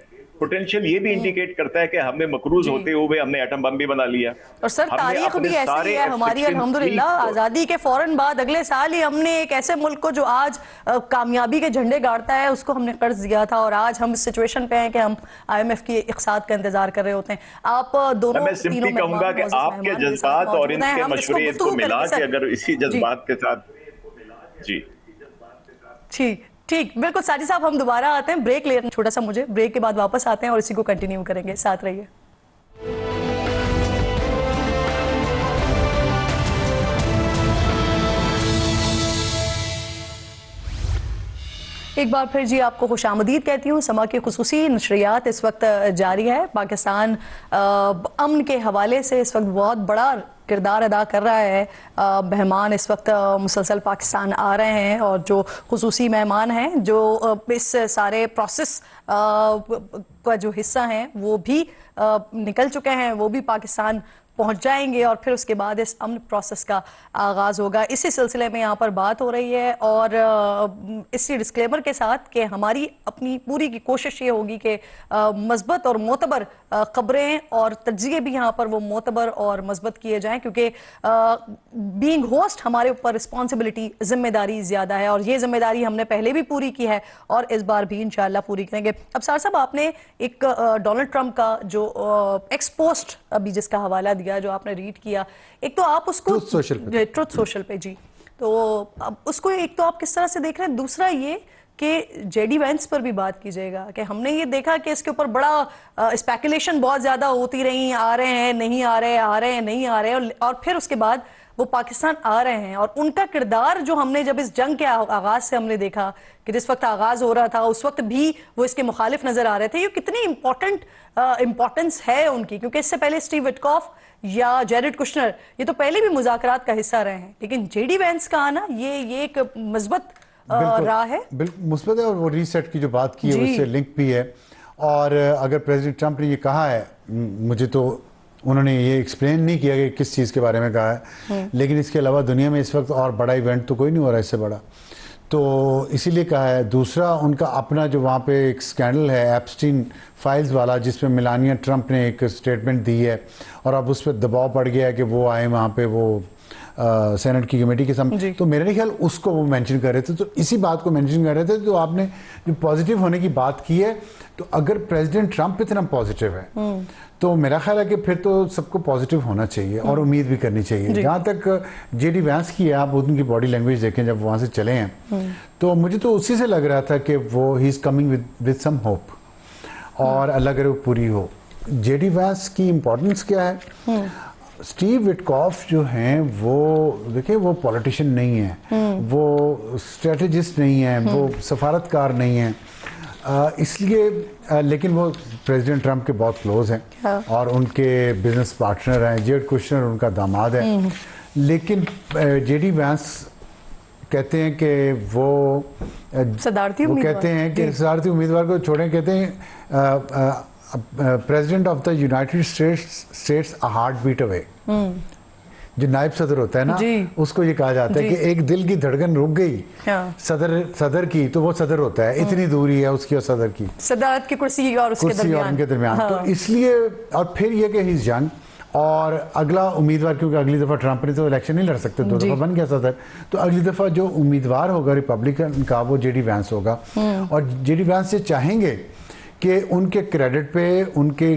पोटेंशियल ये भी इंडिकेट करता है कि हमने मकरूज होते हुए हमने एटम बम भी बना लिया। और सर तारीख भी ऐसी ही है हमारी, अल्हम्दुलिल्लाह आज़ादी के फौरन बाद अगले साल ही हमने एक ऐसे मुल्क को जो आज कामयाबी के झंडे गाड़ता है उसको हमने कर्ज दिया था, और आज हम इस सिचुएशन पे हैं कि हम IMF की इक़्तिसाद का इंतजार कर रहे होते हैं। आप दोनों मैं सिंपली कहूंगा कि आपके जज्बात और इनके मशवरे को मिला के अगर इसी जज्बात के साथ जी ठीक ठीक बिल्कुल साजिद साहब, हम दोबारा आते हैं, ब्रेक ले रहे हैं छोटा सा, मुझे ब्रेक के बाद वापस आते हैं और इसी को कंटिन्यू करेंगे, साथ रहिए। एक बार फिर जी आपको खुशामदीद कहती हूँ। समा की खुसूसी नशरियात इस वक्त जारी है। पाकिस्तान अमन के हवाले से इस वक्त बहुत बड़ा किरदार अदा कर रहा है। मेहमान इस वक्त मुसलसल पाकिस्तान आ रहे हैं, और जो खुसूसी मेहमान हैं जो इस सारे प्रोसेस का जो हिस्सा हैं वो भी निकल चुके हैं, वो भी पाकिस्तान पहुंच जाएंगे, और फिर उसके बाद इस अमन प्रोसेस का आगाज़ होगा। इसी सिलसिले में यहाँ पर बात हो रही है, और इसी डिस्क्लेमर के साथ कि हमारी अपनी पूरी की कोशिश ये होगी कि मज़बूत और मोतबर ख़बरें और तज्ज़िये भी यहाँ पर वो मोतबर और मज़बूत किए जाएँ, क्योंकि बीइंग होस्ट हमारे ऊपर रिस्पॉन्सिबिलिटी, जिम्मेदारी ज़्यादा है, और ये जिम्मेदारी हमने पहले भी पूरी की है और इस बार भी इंशाअल्लाह पूरी करेंगे। अब सार साहब, आपने एक डोनाल्ड ट्रंप का जो एक्स पोस्ट अभी जिसका हवाला दिया, जो आपने रीड किया, एक तो आप उसको ट्रुथ सोशल पे जी, तो अब उसको एक तो आप किस तरह से देख रहे हैं, दूसरा ये कि जेडी वेंस पर भी बात कीजिएगा कि हमने ये देखा कि इसके ऊपर बड़ा स्पेकुलेशन बहुत ज्यादा होती रही, आ रहे हैं नहीं आ रहे, आ रहे हैं नहीं आ रहे, और फिर उसके बाद वो पाकिस्तान आ रहे हैं, और उनका किरदार जो हमने जब इस जंग के आगाज से हमने देखा कि जिस वक्त आगाज हो रहा था उस वक्त भी वो इसके मुखालिफ नजर आ रहे थे, ये कितनी इंपॉर्टेंस है उनकी, क्योंकि इससे पहले स्टीव विटकॉफ या जेरेड कुशनर ये तो पहले भी मुज़ाकरात का हिस्सा रहे हैं, लेकिन जेडी वेंस का आना ये एक मजबूत रहा है, बिल्कुल मुस्बत है। और वो रीसेट की जो बात की है उससे लिंक भी है। और अगर प्रेसिडेंट ट्रंप ने ये कहा है, मुझे तो उन्होंने ये एक्सप्लेन नहीं किया कि किस चीज़ के बारे में कहा है, लेकिन इसके अलावा दुनिया में इस वक्त और बड़ा इवेंट तो कोई नहीं हो रहा इससे बड़ा, तो इसीलिए कहा है। दूसरा, उनका अपना जो वहाँ पे एक स्कैंडल है एप्स्टीन फाइल्स वाला, जिसमें मेलानिया ट्रंप ने एक स्टेटमेंट दी है, और अब उस पर दबाव पड़ गया है कि वो आए वहाँ पे वो सेनेट की कमेटी के सामने, तो मेरे ख्याल उसको वो मेंशन कर रहे थे, तो इसी बात को मेंशन कर रहे थे। तो आपने जो पॉजिटिव होने की बात की है, तो अगर प्रेसिडेंट ट्रंप इतना पॉजिटिव है तो मेरा ख्याल है कि फिर तो सबको पॉजिटिव होना चाहिए और उम्मीद भी करनी चाहिए। जहाँ तक जेडी वैंस की है, आप उनकी बॉडी लैंग्वेज देखें जब वहाँ से चले हैं, तो मुझे तो उसी से लग रहा था कि वो he is coming with some hope, और अल्लाह करे वो पूरी हो। जेडी वैंस की इम्पोर्टेंस क्या है? स्टीव विटकॉफ जो हैं वो देखिए वो पॉलिटिशियन नहीं है, वो स्ट्रेटेजिस्ट नहीं है, वो सफारतकार नहीं है, इसलिए लेकिन वो प्रेसिडेंट ट्रंप के बहुत क्लोज हैं और उनके बिजनेस पार्टनर हैं। जेरेड कुशनर उनका दामाद है, लेकिन जेडी वैंस कहते हैं कि वो सदारती कहते हैं कि सदारती उम्मीदवार को छोड़ें, कहते हैं president of the United States a heartbeat away. जो नायब सदर होता है ना, उसको ये कहा जाता है कि एक दिल की धड़कन रुक गई सदर की, तो वो सदर होता है, इतनी दूरी है उसकी और सदर की, सदारत की कुर्सी और उनके दरमियान। तो इसलिए, और फिर ये कि ही इज यंग, और अगला उम्मीदवार, क्योंकि अगली दफा ट्रंप ने तो इलेक्शन नहीं लड़ सकते, 2 दफा बन गया सदर, तो अगली दफा जो उम्मीदवार होगा रिपब्लिकन का वो जेडी वैंस होगा। और जेडी वैंस से चाहेंगे कि उनके क्रेडिट पे, उनके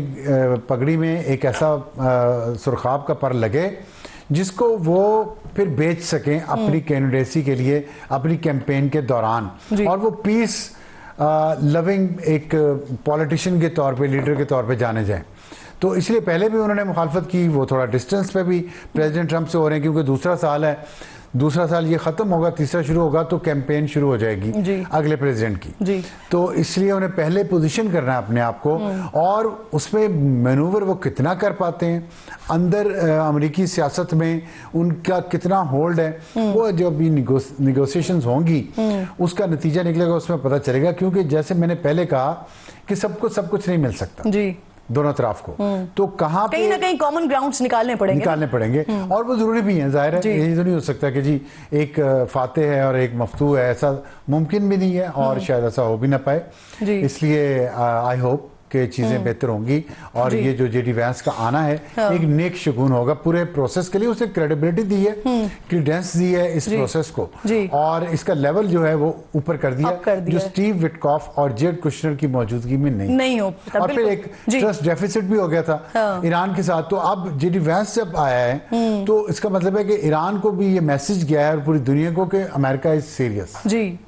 पगड़ी में एक ऐसा सुरखाब का पर लगे जिसको वो फिर बेच सकें अपनी कैंडिडेसी के लिए, अपनी कैंपेन के दौरान, और वो पीस लविंग एक पॉलिटिशियन के तौर पे, लीडर के तौर पे जाने जाएं। तो इसलिए पहले भी उन्होंने मुखालफत की, वो थोड़ा डिस्टेंस पे भी प्रेसिडेंट ट्रंप से हो रहे हैं, क्योंकि दूसरा साल है, दूसरा साल ये खत्म होगा, तीसरा शुरू होगा, तो कैंपेन शुरू हो जाएगी अगले प्रेसिडेंट की। तो इसलिए उन्हें पहले पोजीशन करना है अपने आप को, और उसमें मैनूवर वो कितना कर पाते हैं, अंदर अमेरिकी सियासत में उनका कितना होल्ड है, वो जो अभी निगोसिएशंस होंगी उसका नतीजा निकलेगा, उसमें पता चलेगा। क्योंकि जैसे मैंने पहले कहा कि सबको सब कुछ नहीं मिल सकता, दोनों तरफ को, तो कहाँ कहीं ना कहीं कॉमन ग्राउंड्स निकालने पड़ेंगे और वो जरूरी भी है। जाहिर है यही तो नहीं हो सकता कि जी एक फातेह है और एक मफ्तू है, ऐसा मुमकिन भी नहीं है और शायद ऐसा हो भी ना पाए। इसलिए आई होप कि चीजें बेहतर होंगी और ये जो जेडी वैंस का आना है एक नेक शगुन होगा पूरे प्रोसेस के लिए। उसे क्रेडिबिलिटी दी है, क्रेडेंस दी है इस प्रोसेस को और इसका लेवल जो है वो ऊपर कर दिया, जो स्टीव विटकॉफ और जेड कुशनर की मौजूदगी में नहीं हो। और फिर एक ट्रस्ट डेफिसिट भी हो गया था ईरान के साथ। तो अब जेडी वैंस जब आया है तो इसका मतलब है कि ईरान को भी ये मैसेज गया है और पूरी दुनिया को कि America is serious,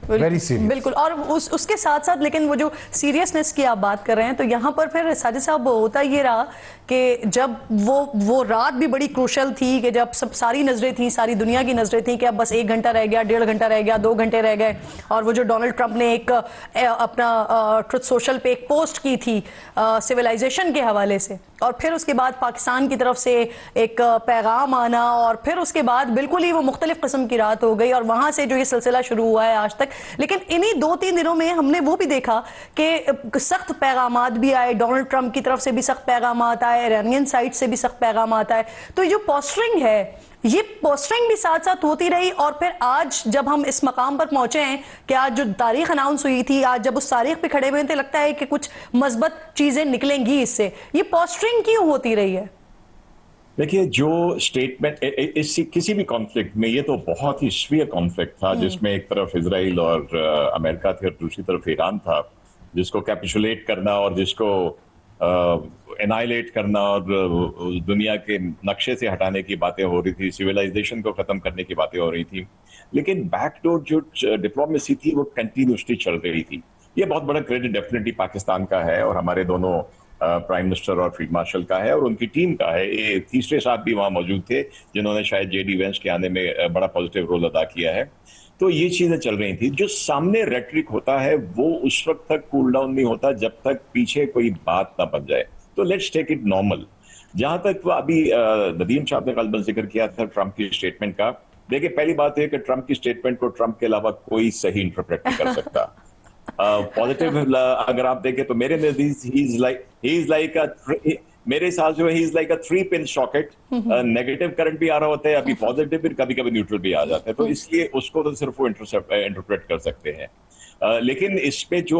very serious. बिल्कुल। और उसके साथ साथ लेकिन वो जो सीरियसनेस की आप बात कर रहे हैं, तो यहाँ पर फिर साजिद साहब होता ये रहा कि जब वो रात भी बड़ी क्रूशल थी कि जब सारी नजरें थी, सारी दुनिया की नजरें थी कि अब बस 1 घंटा रह गया, 1.5 घंटा रह गया, 2 घंटे रह गए। और वो जो डोनाल्ड ट्रंप ने एक अपना ट्रुथ सोशल पे एक पोस्ट की थी सिविलाइजेशन के हवाले से, और फिर उसके बाद पाकिस्तान की तरफ से एक पैगाम आना, और फिर उसके बाद बिल्कुल ही वो मुख्तलिफ किस्म की रात हो गई और वहां से जो ये सिलसिला शुरू हुआ है आज तक। लेकिन इन्हीं 2-3 दिनों में हमने वो भी देखा कि सख्त पैगामात भी आए, डोनाल्ड ट्रंप की तरफ से भी सख्त पैगाम आता है, ईरानियन साइड से भी सख्त पैगाम आता है। तो ये पोस्टरिंग है, ये पोस्टरिंग भी साथ साथ होती रही। और फिर आज जब हम इस मकाम पर पहुंचे हैं कि आज जो तारीख अनाउंस हुई थी, आज जब उस तारीख पे खड़े हुए थे, लगता है कि कुछ मस्बत चीजें निकलेंगी इससे। ये पोस्टरिंग क्यों होती रही है? देखिए, जो स्टेटमेंट इस किसी भी कॉन्फ्लिक्ट में, ये तो बहुत ही सीवियर कॉन्फ्लिक्ट था जिसमें एक तरफ इजराइल और अमेरिका थी और दूसरी तरफ ईरान था, जिसको कैपिचुलेट करना और जिसको एनाइलेट करना और दुनिया के नक्शे से हटाने की बातें हो रही थी, सिविलाइजेशन को खत्म करने की बातें हो रही थी। लेकिन बैकडोर जो डिप्लोमेसी थी वो कंटिन्यूसली चल रही थी। ये बहुत बड़ा क्रेडिट डेफिनेटली पाकिस्तान का है और हमारे दोनों प्राइम मिनिस्टर और फील्ड मार्शल का है और उनकी टीम का है। ये तीसरे साथ भी वहां मौजूद थे जिन्होंने शायद जेडी वेंस के आने में बड़ा पॉजिटिव रोल अदा किया है। तो ये चीजें चल रही थी। जो सामने रेटरिक होता है वो उस वक्त तक कूल डाउन नहीं होता जब तक पीछे कोई बात ना बन जाए। तो लेट्स टेक इट नॉर्मल। जहां तक अभी नदीम साहब ने कल जिक्र किया था ट्रंप की स्टेटमेंट का, देखिए पहली बात है कि ट्रंप की स्टेटमेंट को ट्रंप के अलावा कोई सही इंटरप्रेट नहीं कर सकता। पॉजिटिव अगर आप देखें तो मेरे मेरे हिसाब से he is like a three pin socket. Negative current भी आ रहा होता है, अभी पॉजिटिव, फिर कभी कभी न्यूट्रल भी आ जाता है। तो इसलिए उसको तो सिर्फ वो इंटरप्रेट कर सकते हैं। लेकिन इसमें जो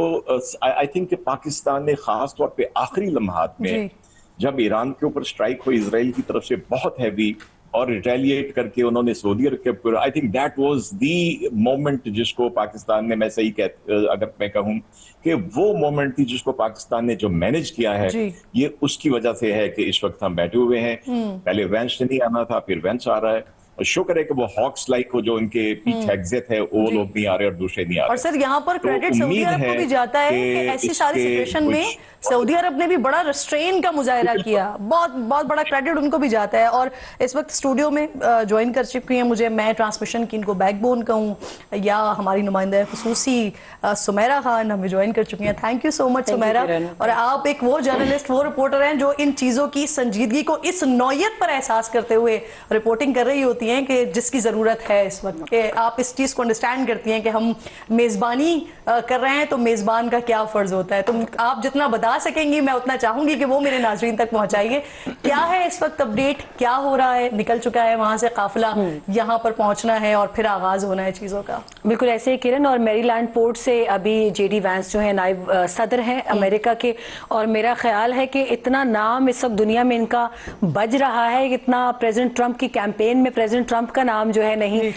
आई थिंक पाकिस्तान ने खास तौर पे आखिरी लम्हात में जब ईरान के ऊपर स्ट्राइक हुई इजराइल की तरफ से बहुत हैवी और रिटेलिएट करके उन्होंने सऊदी अरब के, I think that was the moment जिसको पाकिस्तान ने, मैं सही अगर मैं कहूं कि वो मोमेंट थी जिसको पाकिस्तान ने जो मैनेज किया है, ये उसकी वजह से है कि इस वक्त हम बैठे हुए हैं। पहले वेंस नहीं आना था, फिर वेंस आ रहा है और शुक्र है कि वो हॉक्स लाइक हो, जो उनके पीछे एग्जिट है वो लोग नहीं आ रहे और दूसरे नहीं आ रहे। और सर यहाँ पर क्रेडिट सऊदी अरब को भी जाता है कि ऐसी सारी सिचुएशन में सऊदी अरब ने भी बड़ा रेस्ट्रेन का मुजाहिरा किया। बहुत बड़ा क्रेडिट उनको भी जाता है। और इस वक्त स्टूडियो में ज्वाइन कर चुकी हैं मुझे, मैं ट्रांसमिशन की इनको बैकबोन कहूँ या हमारी नुमाइंदा खुसूसी सुमेरा खान हमें ज्वाइन कर चुकी हैं। Thank you so much Sumaira. और आप एक वो जर्नलिस्ट, वो रिपोर्टर हैं जो इन चीज़ों की संजीदगी को इस नौयत पर एहसास करते हुए रिपोर्टिंग कर रही होती हैं कि जिसकी ज़रूरत है इस वक्त, कि आप इस चीज़ को अंडरस्टैंड करती हैं कि हम मेज़बानी कर रहे हैं तो मेज़बान का क्या फ़र्ज़ होता है। तो आप जितना बता सकेंगी मैं उतना चाहूंगी कि वो मेरे नाज़रीन तक पहुंचाइए। क्या है इस वक्त अपडेट, क्या हो रहा है? निकल चुका है वहां से काफिला, यहाँ पर पहुंचना है और फिर आगाज होना है चीजों का। बिल्कुल ऐसे ही किरण। और मैरीलैंड पोर्ट से अभी जेडी वैंस जो है नायब सदर हैं अमेरिका के, और मेरा ख्याल है कि इतना नाम इस वक्त दुनिया में इनका बज रहा है, इतना प्रेसिडेंट ट्रंप की कैंपेन में प्रेसिडेंट ट्रंप का नाम जो है नहीं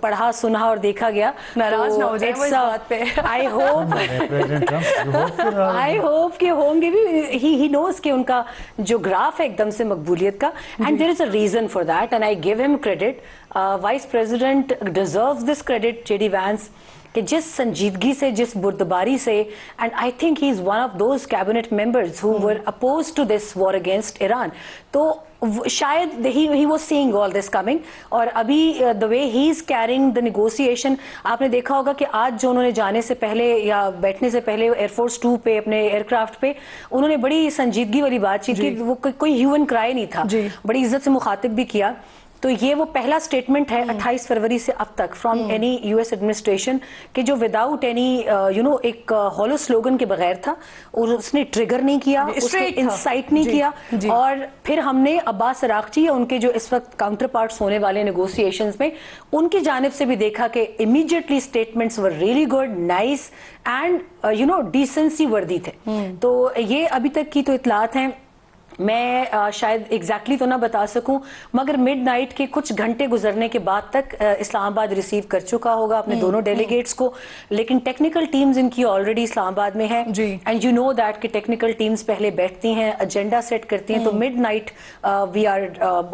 पढ़ा, सुना और देखा गया। नाराज ना हो जाए इस बात पे। आई होप कि होंगे भी। ही नोज कि उनका जो ग्राफ है एकदम से मकबूलियत का, and there is a reason for that and I give him credit. Vice president deserves this credit, JD Vance, कि जिस संजीदगी से, जिस बुर्दबारी से, and I think he is one of those cabinet members who were opposed to this war against Iran. तो शायद he was seeing all this coming. और अभी the way he is carrying the negotiation, आपने देखा होगा कि आज जो उन्होंने जाने से पहले या बैठने से पहले एयरफोर्स 2 पे अपने एयरक्राफ्ट पे उन्होंने बड़ी संजीदगी वाली बातचीत की। वो कोई ह्यू एंड क्राई नहीं था, बड़ी इज्जत से मुखातिब भी किया। तो ये वो पहला स्टेटमेंट है 28 फरवरी से अब तक फ्रॉम एनी यूएस एडमिनिस्ट्रेशन कि जो विदाउट एनी एक हॉलो स्लोगन के बगैर था, और उसने ट्रिगर नहीं किया, उसने इंसाइट नहीं किया। और फिर हमने अब्बास अरागची या उनके जो इस वक्त काउंटर पार्ट्स होने वाले नेगोशिएशंस में उनकी जानिब से भी देखा कि immediately statements were really good, nice and decency वर्दी थे। तो ये अभी तक की तो इतलात हैं। मैं शायद एग्जैक्टली तो ना बता सकूं, मगर मिडनाइट के कुछ घंटे गुजरने के बाद तक इस्लामाबाद रिसीव कर चुका होगा अपने दोनों डेलीगेट्स को। लेकिन टेक्निकल टीम्स इनकी ऑलरेडी इस्लामाबाद में है, एंड यू नो दैट कि टेक्निकल टीम्स पहले बैठती हैं, एजेंडा सेट करती हैं। तो मिडनाइट वी आर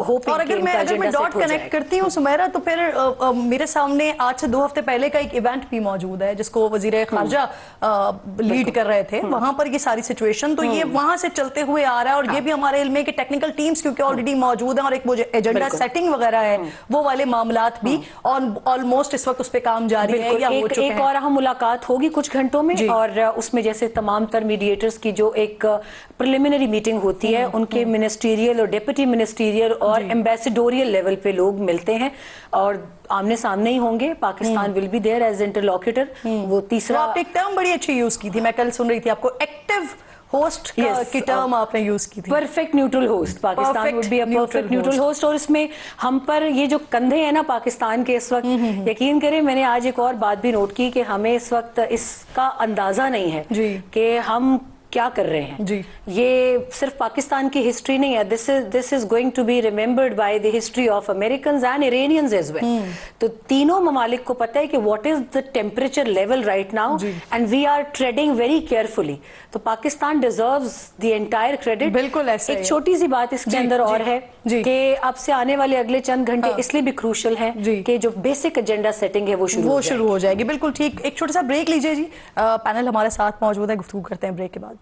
होपिंग। और अगर मैं डॉट कनेक्ट करती हूँ सुमेरा, तो फिर मेरे सामने आज से 2 हफ्ते पहले का एक इवेंट भी मौजूद है जिसको वजीर खारजा लीड कर रहे थे, वहां पर ये सारी सिचुएशन, तो ये वहां से चलते हुए आ रहा है। और ये भी हमारे इल्म में कि टेक्निकल टीम्स क्योंकि ऑलरेडी मौजूद हैं और एक वो जो एजेंडा सेटिंग वगैरह है वो वाले मामलात भी ऑलमोस्ट इस वक्त उस पे काम जारी है या हो चुके हैं। एक और अहम मुलाकात होगी कुछ घंटों में, और उसमें जैसे तमाम तर मीडिएटर्स की जो एक प्रिलिमिनरी मीटिंग होती है, उनके मिनिस्टीरियल और डिप्टी मिनिस्टीरियल और एम्बेसडोरियल लेवल पे लोग मिलते हैं और आमने सामने ही होंगे। Pakistan will be there as interlocutor. वो तीसरा आपने एक टर्म बड़ी अच्छी यूज की थी, मैं कल सुन रही थी आपको, एक्टिव होस्ट की टर्म आपने यूज की थी। Perfect neutral host, Pakistan would be a perfect neutral host. और इसमें हम पर ये जो कंधे हैं ना पाकिस्तान के इस वक्त, यकीन करें मैंने आज एक और बात भी नोट की कि हमें इस वक्त इसका अंदाजा नहीं है कि हम क्या कर रहे हैं जी। ये सिर्फ पाकिस्तान की हिस्ट्री नहीं है, this is going to be remembered by the history of Americans and Iranians as well. तो तीनों ममालिक को पता है कि what is the temperature level right now, and we are treading very carefully. तो Pakistan deserves the entire credit. बिल्कुल ऐसा एक छोटी सी बात इसके अंदर और है कि अब से आने वाले अगले चंद घंटे इसलिए भी क्रूशल हैं कि जो बेसिक एजेंडा सेटिंग है वो शुरू हो जाएगी। बिल्कुल ठीक। एक छोटा सा ब्रेक लीजिए जी, पैनल हमारे साथ मौजूद है, गुफ्तगू करते हैं ब्रेक के बाद।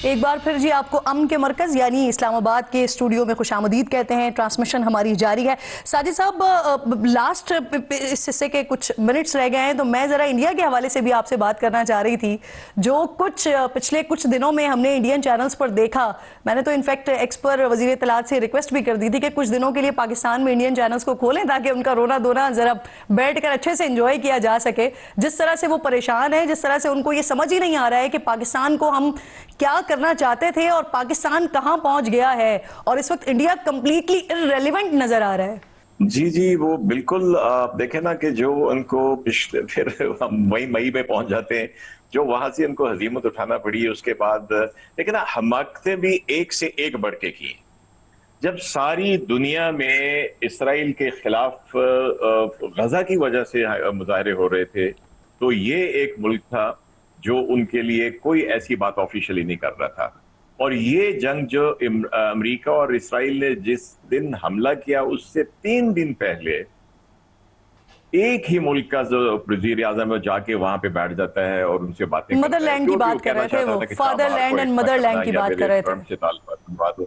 एक बार फिर जी आपको अमन के मरकज यानी इस्लामाबाद के स्टूडियो में खुशामदीद कहते हैं। ट्रांसमिशन हमारी जारी है। साजिद साहब, लास्ट इस हिस्से के कुछ मिनट्स रह गए हैं, तो मैं ज़रा इंडिया के हवाले से भी आपसे बात करना चाह रही थी। जो कुछ पिछले कुछ दिनों में हमने इंडियन चैनल्स पर देखा, मैंने तो इनफैक्ट एक्स पर वज़ीर इत्तलात से रिक्वेस्ट भी कर दी थी कि कुछ दिनों के लिए पाकिस्तान में इंडियन चैनल्स को खोलें ताकि उनका रोना धोना ज़रा बैठ कर अच्छे से इंजॉय किया जा सके। जिस तरह से वो परेशान है, जिस तरह से उनको ये समझ ही नहीं आ रहा है कि पाकिस्तान को हम क्या करना चाहते थे और पाकिस्तान कहां पहुंच गया है, और इस वक्त इंडिया कंप्लीटली इररिलेवेंट नजर आ रहा है। जी वो बिल्कुल। आप देखें ना कि जो उनको पिछले फिर हम मई में पहुंच जाते हैं, जो वहां से उनको हजीमत उठाना पड़ी है, उसके बाद लेकिन ना हमाकतें भी एक से एक बढ़ के की। जब सारी दुनिया में इसराइल के खिलाफ गजा की वजह से मुजाहरे हो रहे थे, तो ये एक मुल्क था जो उनके लिए कोई ऐसी बात ऑफिशियली नहीं कर रहा था। और ये जंग जो अमेरिका और इसराइल ने जिस दिन हमला किया, उससे 3 दिन पहले एक ही मुल्क का जो वज़ीर आज़म जाके वहां पे बैठ जाता है और उनसे बातें मदरलैंड की बात कर रहे थे, वो फादरलैंड एंड मदरलैंड की बात कर रहे थे।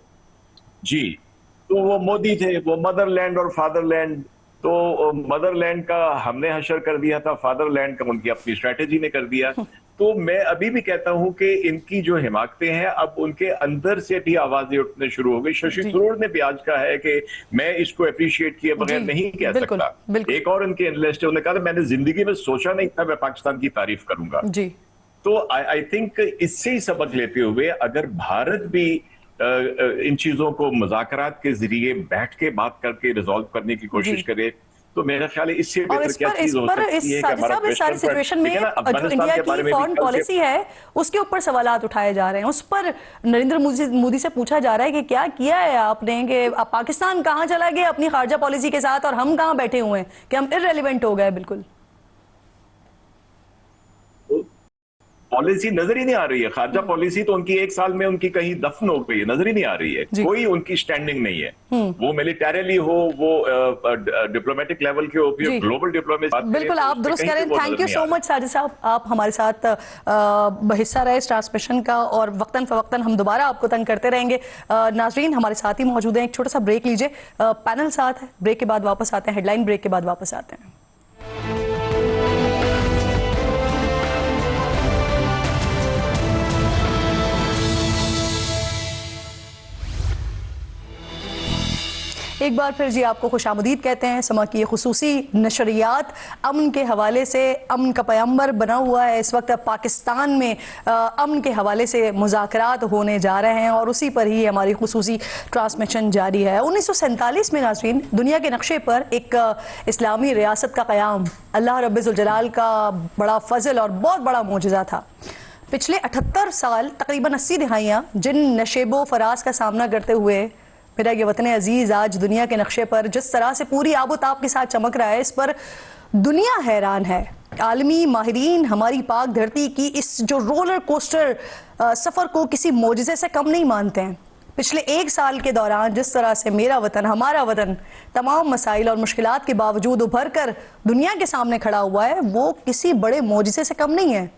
जी, तो वो मोदी थे, वो मदरलैंड और फादरलैंड, तो मदरलैंड का हमने हशर कर दिया था, फादरलैंड का उनकी अपनी स्ट्रेटेजी ने कर दिया। तो मैं अभी भी कहता हूं कि इनकी जो हिमाकतें हैं, अब उनके अंदर से भी आवाजें उठने शुरू हो गई। शशि थरूर ने भी आज कहा है कि मैं इसको अप्रिशिएट किए बगैर नहीं कह सकता। एक और उनके एनालिस्ट है, उन्होंने कहा मैंने जिंदगी में सोचा नहीं था मैं पाकिस्तान की तारीफ करूंगा। तो आई थिंक इससे ही सबक लेते हुए अगर भारत भी इन चीजों को मुज़ाकरात के जरिए बैठ के बात करके रिजॉल्व करने की कोशिश करे, तो मेरा ख्याल है इससे बेहतर क्या चीज हो सकती है कि हमारा इस सारी सिचुएशन में जो इंडिया की फॉरेन पॉलिसी है उसके ऊपर सवालात उठाए जा रहे हैं। उस पर नरेंद्र मोदी से पूछा जा रहा है कि क्या किया है आपने, कि पाकिस्तान कहां चला गया अपनी खारजा पॉलिसी के साथ और हम कहां बैठे हुए हैं, कि हम इररिलेवेंट हो गए। बिल्कुल पॉलिसी नजर ही नहीं आ रही है। खारजा पॉलिसी तो उनकी 1 साल में उनकी कहीं दफन हो गई है, नजर ही नहीं आ रही है। कोई उनकी स्टैंडिंग नहीं है, वो मिलिटरीली हो, वो डिप्लोमेटिक लेवल के हो, ग्लोबल डिप्लोमेसी। बिल्कुल आप दुरुस्त करें। Thank you so much Sajid साहब, आप हमारे साथ हिस्सा रहे इस ट्रांसमिशन का, और वक्तन फवक्तन हम दोबारा आपको तंग करते रहेंगे। नाजरीन हमारे साथ ही मौजूद हैं, एक छोटा सा ब्रेक लीजिए, पैनल साथ है, ब्रेक के बाद वापस आते हैं, हेडलाइन ब्रेक के बाद वापस आते हैं। एक बार फिर जी आपको खुशामदीद कहते हैं। समा की खुसूसी नशरियात अमन के हवाले से, अमन का पैगंबर बना हुआ है इस वक्त पाकिस्तान में, अमन के हवाले से मुज़ाकरात होने जा रहे हैं और उसी पर ही हमारी खुसूसी ट्रांसमिशन जारी है। 1947 में नाज़रीन दुनिया के नक्शे पर एक इस्लामी रियासत का क़याम अल्लाह रब्बुल जलाल का बड़ा फजल और बहुत बड़ा मोजज़ा था। पिछले 78 साल तकरीबन 80 दिहाइयाँ जिन नशेबो फराज का सामना करते हुए मेरा ये वतन अजीज़ आज दुनिया के नक्शे पर जिस तरह से पूरी आबोताब के साथ चमक रहा है, इस पर दुनिया हैरान है। आलमी माहिरीन हमारी पाक धरती की इस जो रोलर कोस्टर सफ़र को किसी मोजज़े से कम नहीं मानते हैं। पिछले एक साल के दौरान जिस तरह से मेरा वतन, हमारा वतन तमाम मसाइल और मुश्किलात के बावजूद उभर कर दुनिया के सामने खड़ा हुआ है, वो किसी बड़े मोजज़े से कम नहीं है।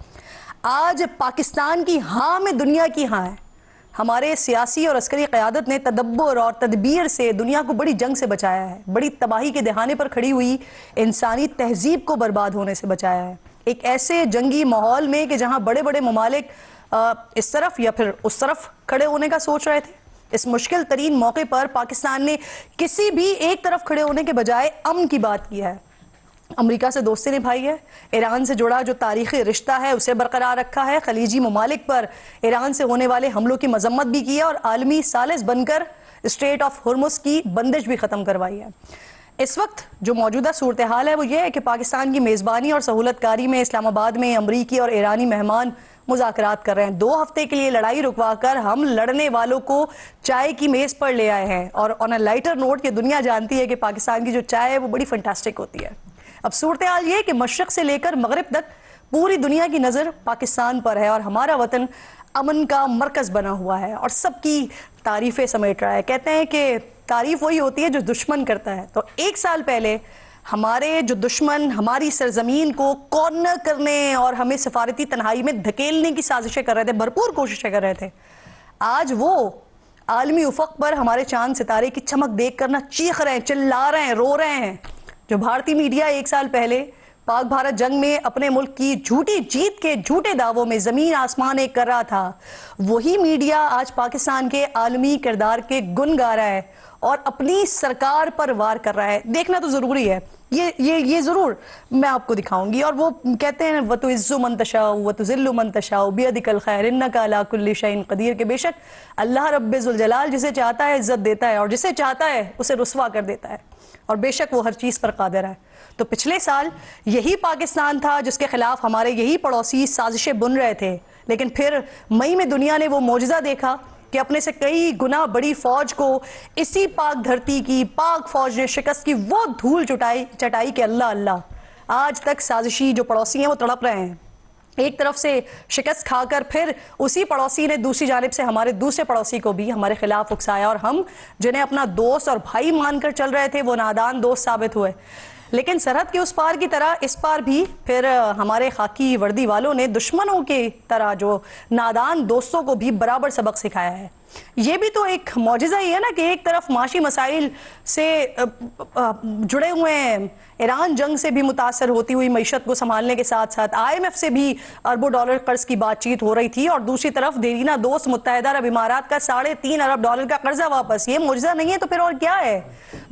आज पाकिस्तान की हाँ में दुनिया की हाँ है। हमारे सियासी और अस्करी क़यादत ने तदब्बर और तदबीर से दुनिया को बड़ी जंग से बचाया है, बड़ी तबाही के दहाने पर खड़ी हुई इंसानी तहजीब को बर्बाद होने से बचाया है। एक ऐसे जंगी माहौल में कि जहाँ बड़े बड़े ममालिक इस तरफ या फिर उस तरफ खड़े होने का सोच रहे थे, इस मुश्किल तरीन मौके पर पाकिस्तान ने किसी भी एक तरफ खड़े होने के बजाय अमन की बात की है। अमेरिका से दोस्ती निभाई है, ईरान से जुड़ा जो तारीख़ी रिश्ता है उसे बरकरार रखा है, खलीजी ममालिक पर ईरान से होने वाले हमलों की मजम्मत भी की है और आलमी सालिस बनकर स्ट्रेट ऑफ हुर्मुज़ की बंदिश भी ख़त्म करवाई है। इस वक्त जो मौजूदा सूरत हाल है वो ये है कि पाकिस्तान की मेज़बानी और सहूलतकारी में इस्लामाबाद में अमरीकी और ईरानी मेहमान मुज़ाकरात कर रहे हैं। 2 हफ्ते के लिए लड़ाई रुकवा कर हम लड़ने वालों को चाय की मेज़ पर ले आए हैं। और ऑन अ लाइटर नोट, ये दुनिया जानती है कि पाकिस्तान की जो चाय है वो बड़ी फंटास्टिक होती है। अब सूरत हाल ये कि मशरक़ से लेकर मगरिब तक पूरी दुनिया की नज़र पाकिस्तान पर है और हमारा वतन अमन का मरकज़ बना हुआ है और सबकी तारीफ़ें समेट रहा है। कहते हैं कि तारीफ़ वही होती है जो दुश्मन करता है। तो 1 साल पहले हमारे जो दुश्मन हमारी सरजमीन को कॉर्नर करने और हमें सफारती तन्हाई में धकेलने की साजिशें कर रहे थे, भरपूर कोशिशें कर रहे थे, आज वो आलमी उफ़क़ पर हमारे चांद सितारे की चमक देख कर ना चीख रहे हैं, चिल्ला रहे हैं, रो रहे हैं। जो भारतीय मीडिया 1 साल पहले पाक भारत जंग में अपने मुल्क की झूठी जीत के झूठे दावों में ज़मीन आसमान एक कर रहा था, वही मीडिया आज पाकिस्तान के आलमी किरदार के गुन गा रहा है और अपनी सरकार पर वार कर रहा है। देखना तो ज़रूरी है, ये ज़रूर मैं आपको दिखाऊंगी। और वो कहते हैं वतुइज़्ज़ु मन तशाउ वतुज़िल्लु मन तशाउ बियदिकल खैर इन्नका अला कुल्लि शैइन क़दीर, के बेशक अल्लाह रब्बुल जलाल जिसे चाहता है इज़्ज़त देता है और जिसे चाहता है उसे रुस्वा कर देता है और बेशक वो हर चीज़ पर कादिर है। तो पिछले साल यही पाकिस्तान था जिसके खिलाफ हमारे यही पड़ोसी साजिशें बुन रहे थे, लेकिन फिर मई में दुनिया ने वो मोजज़ा देखा कि अपने से कई गुना बड़ी फौज को इसी पाक धरती की पाक फौज ने शिकस्त की। वो धूल चटाई कि अल्लाह अल्लाह आज तक साजिशी जो पड़ोसी हैं वो तड़प रहे हैं। एक तरफ से शिकस्त खाकर फिर उसी पड़ोसी ने दूसरी जानिब से हमारे दूसरे पड़ोसी को भी हमारे खिलाफ उकसाया और हम जिन्हें अपना दोस्त और भाई मानकर चल रहे थे वो नादान दोस्त साबित हुए। लेकिन सरहद के उस पार की तरह इस पार भी फिर हमारे खाकी वर्दी वालों ने दुश्मनों की तरह जो नादान दोस्तों को भी बराबर सबक सिखाया है। ये भी तो एक मौजिज़ा ही है ना कि एक तरफ माशी मसाइल से जुड़े हुए हैं, ईरान जंग से भी मुतासर होती हुई मईशत को संभालने के साथ साथ IMF से भी अरबों डॉलर कर्ज की बातचीत हो रही थी और दूसरी तरफ देरीना दोस्त मुत्तहिदा अरब इमारात का $3.5 अरब डॉलर का कर्जा वापस। ये मौजिज़ा नहीं है तो फिर और क्या है?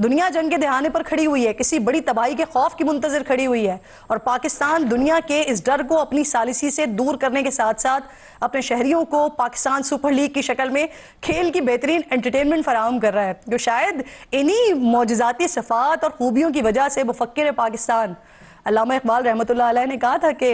दुनिया जंग के दहाने पर खड़ी हुई है, किसी बड़ी तबाही के खौफ की मुंतज़िर खड़ी हुई है और पाकिस्तान दुनिया के इस डर को अपनी सालिसी से दूर करने के साथ साथ अपने शहरियों को पाकिस्तान सुपर लीग की शक्ल में खेल की बेहतरीन एंटरटेनमेंट फराहम कर रहा है, जो शायद इन्हीं मौजिज़ाती सफ़ात और खूबियों की वजह से मुफ़क्किर पाकिस्तान अल्लामा इकबाल रहमतुल्लाह अलैह ने कहा था कि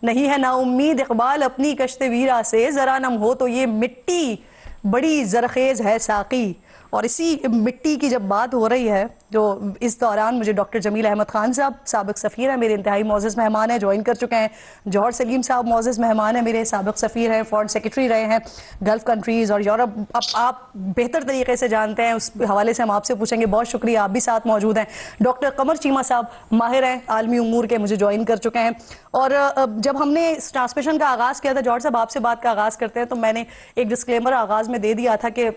नहीं है ना उम्मीद इकबाल अपनी कश्ते वीरा से, ज़रा नम हो तो ये मिट्टी बड़ी ज़रखेज़ है साक़ी। और इसी मिट्टी की जब बात हो रही है, जो इस दौरान मुझे डॉक्टर जमील अहमद खान साहब साबिक़ सफ़ीर हैं, मेरे इंतहाई मौज़िज़ मेहमान हैं, ज्वाइन कर चुके हैं। जौहर सलीम साहब मौज़िज़ मेहमान हैं, मेरे साबिक़ सफ़ीर हैं, फॉरेन सेक्रेटरी रहे हैं गल्फ़ कंट्रीज़ और यूरोप। अब आप बेहतर तरीके से जानते हैं, उस हवाले से हम आपसे पूछेंगे। बहुत शुक्रिया, आप भी साथ मौजूद हैं। डॉक्टर कमर चीमा साहब माहिर हैं आलमी उमूर के, मुझे ज्वाइन कर चुके हैं। और जब हमने इस ट्रांसमिशन का आगाज़ किया था, जौहर साहब आपसे बात का आगाज़ करते हैं, तो मैंने एक डिस्क्लेमर आगाज़ में दे दिया था कि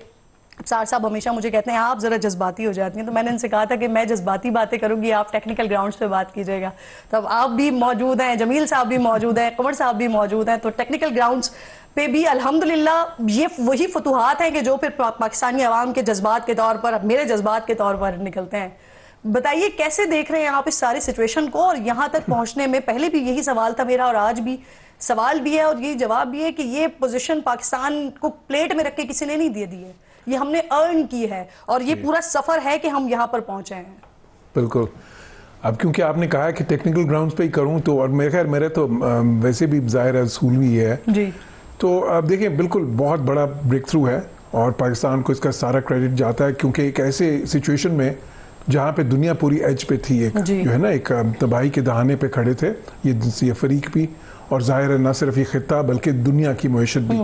सार साहब हमेशा मुझे कहते हैं आप ज़रा जज्बाती हो जाती हैं, तो मैंने इनसे कहा था कि मैं जज्बाती बातें करूंगी, आप टेक्निकल ग्राउंड्स पे बात कीजिएगा। तो अब आप भी मौजूद हैं, जमील साहब भी मौजूद हैं, कमर साहब भी मौजूद हैं, तो टेक्निकल ग्राउंड्स पे भी अल्हम्दुलिल्लाह ये वही फतूहात हैं कि जो फिर पाकिस्तानी अवाम के जज्बात के तौर पर, मेरे जज्बात के तौर पर निकलते हैं। बताइए कैसे देख रहे हैं आप इस सारी सिचुएशन को, और यहाँ तक पहुँचने में पहले भी यही सवाल था मेरा और आज भी सवाल भी है और यही जवाब भी है कि ये पोजीशन पाकिस्तान को प्लेट में रख के किसी ने नहीं दे दी है, ये हमने अर्न की है और ये पूरा सफ़र है कि हम यहाँ पर पहुँचे हैं। बिल्कुल। अब क्योंकि आपने कहा कि टेक्निकल ग्राउंड्स पे ही करूं, तो और मेरे तो वैसे भी ज़ाहिर है असूल भी है जी। तो अब देखिए बिल्कुल बहुत बड़ा ब्रेक थ्रू है और पाकिस्तान को इसका सारा क्रेडिट जाता है, क्योंकि एक ऐसे सिचुएशन में जहाँ पे दुनिया पूरी एज पे थी, एक जो है ना एक तबाही के दहाने पे खड़े थे ये फरीक भी, और जाहिर है न सिर्फ ये खित्ता बल्कि दुनिया की मईशत भी,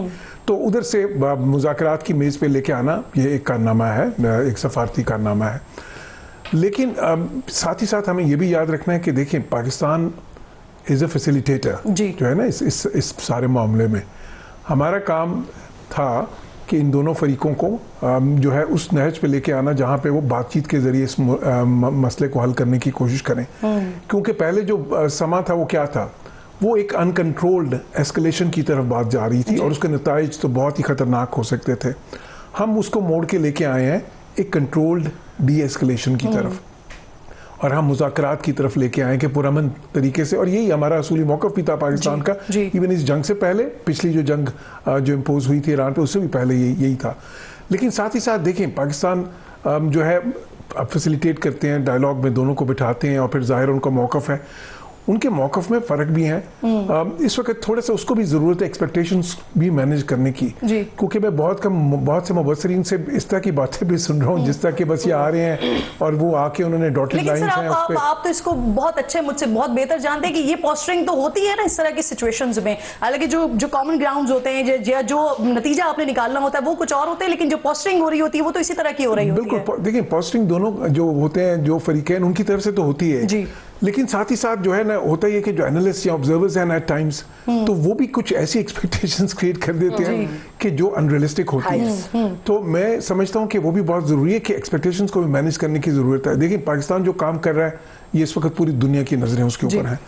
तो उधर से मुज़ाकरात की मेज़ पे लेके आना ये एक कारनामा है, एक सफारती कारनामा है। लेकिन साथ ही साथ हमें ये भी याद रखना है कि देखिए पाकिस्तान इज़ अ फैसिलिटेटर जो है ना इस सारे मामले में। हमारा काम था कि इन दोनों फरीकों को जो है उस नहज पे लेके आना जहाँ पे वो बातचीत के ज़रिए इस मसले को हल करने की कोशिश करें, क्योंकि पहले जो समा था वो क्या था, वो एक अनकंट्रोल्ड एस्केलेशन की तरफ बात जा रही थी और उसके नताइज तो बहुत ही ख़तरनाक हो सकते थे। हम उसको मोड़ के लेके आए हैं एक कंट्रोल्ड डी एस्केलेशन की तरफ, और हम मुज़ाकरात की तरफ लेके आए कि पुरअमन तरीके से, और यही हमारा असूली मौक़िफ़ भी था पाकिस्तान का। इवन इस जंग से पहले, पिछली जो जंग जो इम्पोज हुई थी ईरान पे, उससे भी पहले यही था। लेकिन साथ ही साथ देखें पाकिस्तान जो है अब फैसिलिटेट करते हैं, डायलॉग में दोनों को बिठाते हैं, और फिर ज़ाहिर उनका मौक़िफ़ है, उनके मौक़िफ़ में फ़र्क भी है। इस वक्त थोड़ा सा उसको भी ज़रूरत है एक्सपेक्टेशंस भी मैनेज करने की, क्योंकि मैं बहुत से मुबस्सरीन से इस तरह की बातें भी सुन रहा हूँ जिस तरह के बस ये आ रहे हैं और वो आके उन्होंने डॉटेड लाइंस हैं उस पे। आप तो इसको बहुत अच्छे, मुझसे बहुत बेहतर जानते हैं कि ये पोस्टरिंग तो होती है ना इस तरह की सिचुएशंस में। हालांकि जो कॉमन ग्राउंड्स होते हैं, जो नतीजा आपने निकालना होता है वो कुछ और होते हैं, लेकिन जो पोस्टरिंग हो रही होती है वो तो इसी तरह की हो रही होती है। बिल्कुल, देखिए पोस्टरिंग दोनों जो होते हैं, जो फरीकैन उनकी तरफ से तो होती है, लेकिन साथ ही साथ जो है ना होता ही है कि जो एनालिस्ट या ऑब्जर्वर्स हैं एट टाइम्स, तो वो भी कुछ ऐसी एक्सपेक्टेशंस क्रिएट कर देते हैं कि जो अनरियलिस्टिक होती है। तो मैं समझता हूँ कि वो भी बहुत ज़रूरी है कि एक्सपेक्टेशंस को भी मैनेज करने की ज़रूरत है। देखिए पाकिस्तान जो काम कर रहा है ये इस वक्त पूरी दुनिया की नज़रें उसके ऊपर हैं,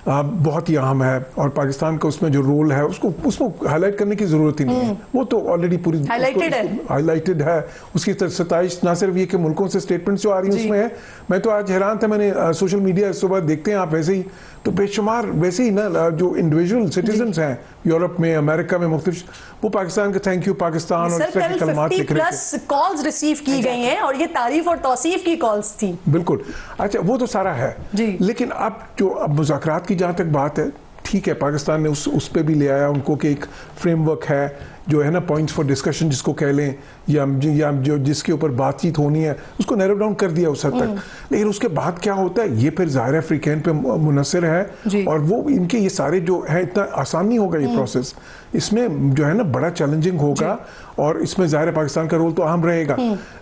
बहुत ही अहम है, और पाकिस्तान का उसमें जो रोल है उसको हाईलाइट करने की ज़रूरत ही नहीं है, वो तो ऑलरेडी पूरी हाईलाइटेड है। उसकी सताइश ना सिर्फ ये कि मुल्कों से स्टेटमेंट्स जो आ रही हैं उसमें है। मैं तो आज हैरान था, मैंने सोशल मीडिया सुबह देखते हैं आप वैसे ही, तो बेशुमार वैसे ही ना जो इंडिविजुअल सिटीजन्स हैं यूरोप में, अमेरिका में, मुख्तलिफ, वो पाकिस्तान का थैंक यू पाकिस्तान और इस तरह के कलमात लिख रहे थे। कॉल्स रिसीव की गई हैं और ये तारीफ और तौसीफ की कॉल्स थी। बिल्कुल, अच्छा वो तो सारा है, लेकिन अब मुज़ाकरात की जहाँ तक बात है, ठीक है पाकिस्तान ने उस पे भी ले आया उनको कि एक फ्रेमवर्क है जो है ना, पॉइंट्स फॉर डिस्कशन जिसको कह लें, या जो जिसके ऊपर बातचीत होनी है उसको नैरो डाउन कर दिया उस हद तक। लेकिन उसके बाद क्या होता है, ये फिर ज़ाहिर है अफ्रीकैन पे मुनसर है, और वो इनके ये सारे जो है इतना आसान नहीं होगा ये प्रोसेस, इसमें जो है ना बड़ा चैलेंजिंग होगा, और इसमें ज़ाहिर पाकिस्तान का रोल तो अहम रहेगा,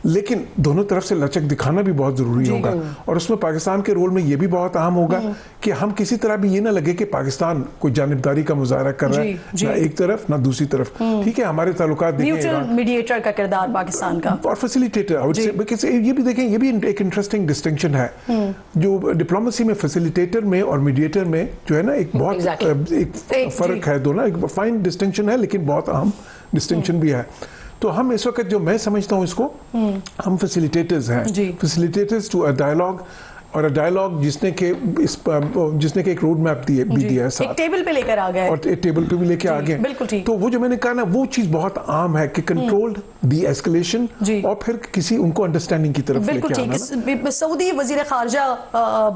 लेकिन दोनों तरफ से लचक दिखाना भी बहुत ज़रूरी होगा, और उसमें पाकिस्तान के रोल में ये भी बहुत अहम होगा कि हम किसी तरह भी ये ना लगे कि पाकिस्तान कोई जानिबदारी का मुजाहरा कर रहा है, ना एक तरफ ना दूसरी तरफ। ठीक है, हमारे ताल्लुकात न्यूट्रल मीडिएटर का किरदार पाकिस्तान का, और फैसिलिटेटर। ये भी देखें, ये भी एक इंटरेस्टिंग डिस्टिंक्शन है जो डिप्लोमेसी में फैसिलिटेटर में और मीडिएटर में जो है ना एक बहुत एक फर्क है, दोनों एक फाइन डिस्टिंक्शन है, लेकिन बहुत अहम डिस्टिंक्शन भी है। तो हम इस वक्त जो मैं समझता हूँ इसको, हम फैसिलिटेटर्स हैं, फैसिलिटेटर्स टू अ डायलॉग, और अ डायलॉग जिसने के एक रोड मैप भी दिया है, एक टेबल पे लेकर आ गए, और एक टेबल पे भी लेके आ गए। बिल्कुल ठीक। तो वो जो मैंने कहा ना, वो चीज बहुत आम है कि कंट्रोल्ड डी एस्केलेशन, और फिर किसी उनको अंडरस्टैंडिंग की तरफ बिल्कुल ठीक। सऊदी वजीर खारजा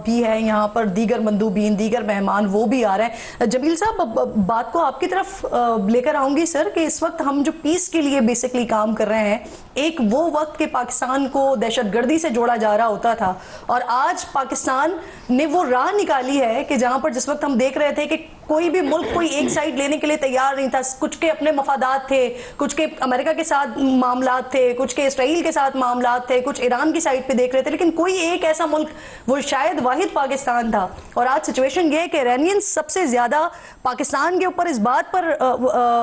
भी है यहाँ पर, दीगर मंदूबीन, दीगर मेहमान वो भी आ रहे हैं। जमील साहब, बात को आपकी तरफ लेकर आऊंगी सर, कि इस वक्त हम जो पीस के लिए बेसिकली काम कर रहे हैं, एक वो वक्त के पाकिस्तान को दहशतगर्दी से जोड़ा जा रहा होता था, और आज पाकिस्तान ने वो राह निकाली है कि जहां पर जिस वक्त हम देख रहे थे कि कोई भी मुल्क कोई एक साइड लेने के लिए तैयार नहीं था, कुछ के अपने मफादात थे, कुछ के अमेरिका के साथ मामलात थे, कुछ के इसराइल के साथ मामलात थे, कुछ ईरान की साइड पे देख रहे थे, लेकिन कोई एक ऐसा मुल्क, वो शायद वाहिद पाकिस्तान था। और आज सिचुएशन ये है कि इरानियंस सबसे ज्यादा पाकिस्तान के ऊपर इस बात पर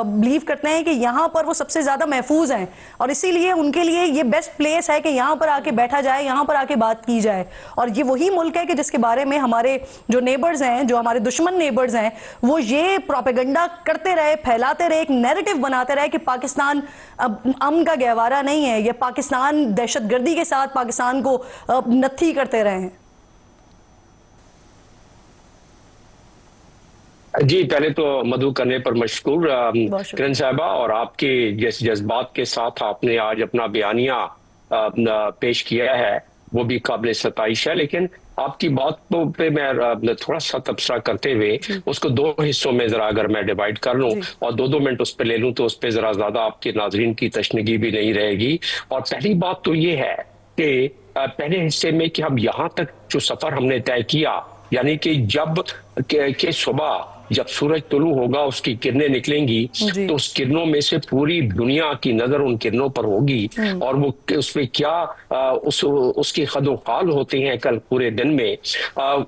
बिलीव करते हैं कि यहाँ पर वो सबसे ज्यादा महफूज हैं, और इसीलिए उनके लिए ये बेस्ट प्लेस है कि यहाँ पर आके बैठा जाए, यहाँ पर आके बात की जाए। और ये वही मुल्क है कि जिसके बारे में हमारे जो नेबर्स हैं, जो हमारे दुश्मन नेबर्स हैं, वो ये प्रोपेगेंडा करते रहे, फैलाते रहे, एक नैरेटिव बनाते रहे कि पाकिस्तान अब अमन का गहवारा नहीं है, ये पाकिस्तान दहशतगर्दी के साथ पाकिस्तान को नत्थी करते रहे हैं? जी, पहले तो मधु करने पर मशकूर किरण साहबा, और आपके जिस जज्बात के साथ आपने आज अपना बयानिया पेश किया है वो भी काबिल सताइश है। लेकिन आपकी बात पे मैं थोड़ा सा तबसरा करते हुए उसको दो हिस्सों में जरा अगर मैं डिवाइड कर लूं और 2-2 मिनट उस पर ले लूं तो उस पर जरा ज्यादा आपके नाजरीन की तशनगी भी नहीं रहेगी। और पहली बात तो ये है कि पहले हिस्से में कि हम यहाँ तक जो सफर हमने तय किया, यानी कि जब के सुबह जब सूरज तुलू होगा उसकी किरणें निकलेंगी तो उस किरणों में से पूरी दुनिया की नजर उन किरणों पर होगी और वो उसपे क्या उसके खदोखाल होते हैं कल पूरे दिन में,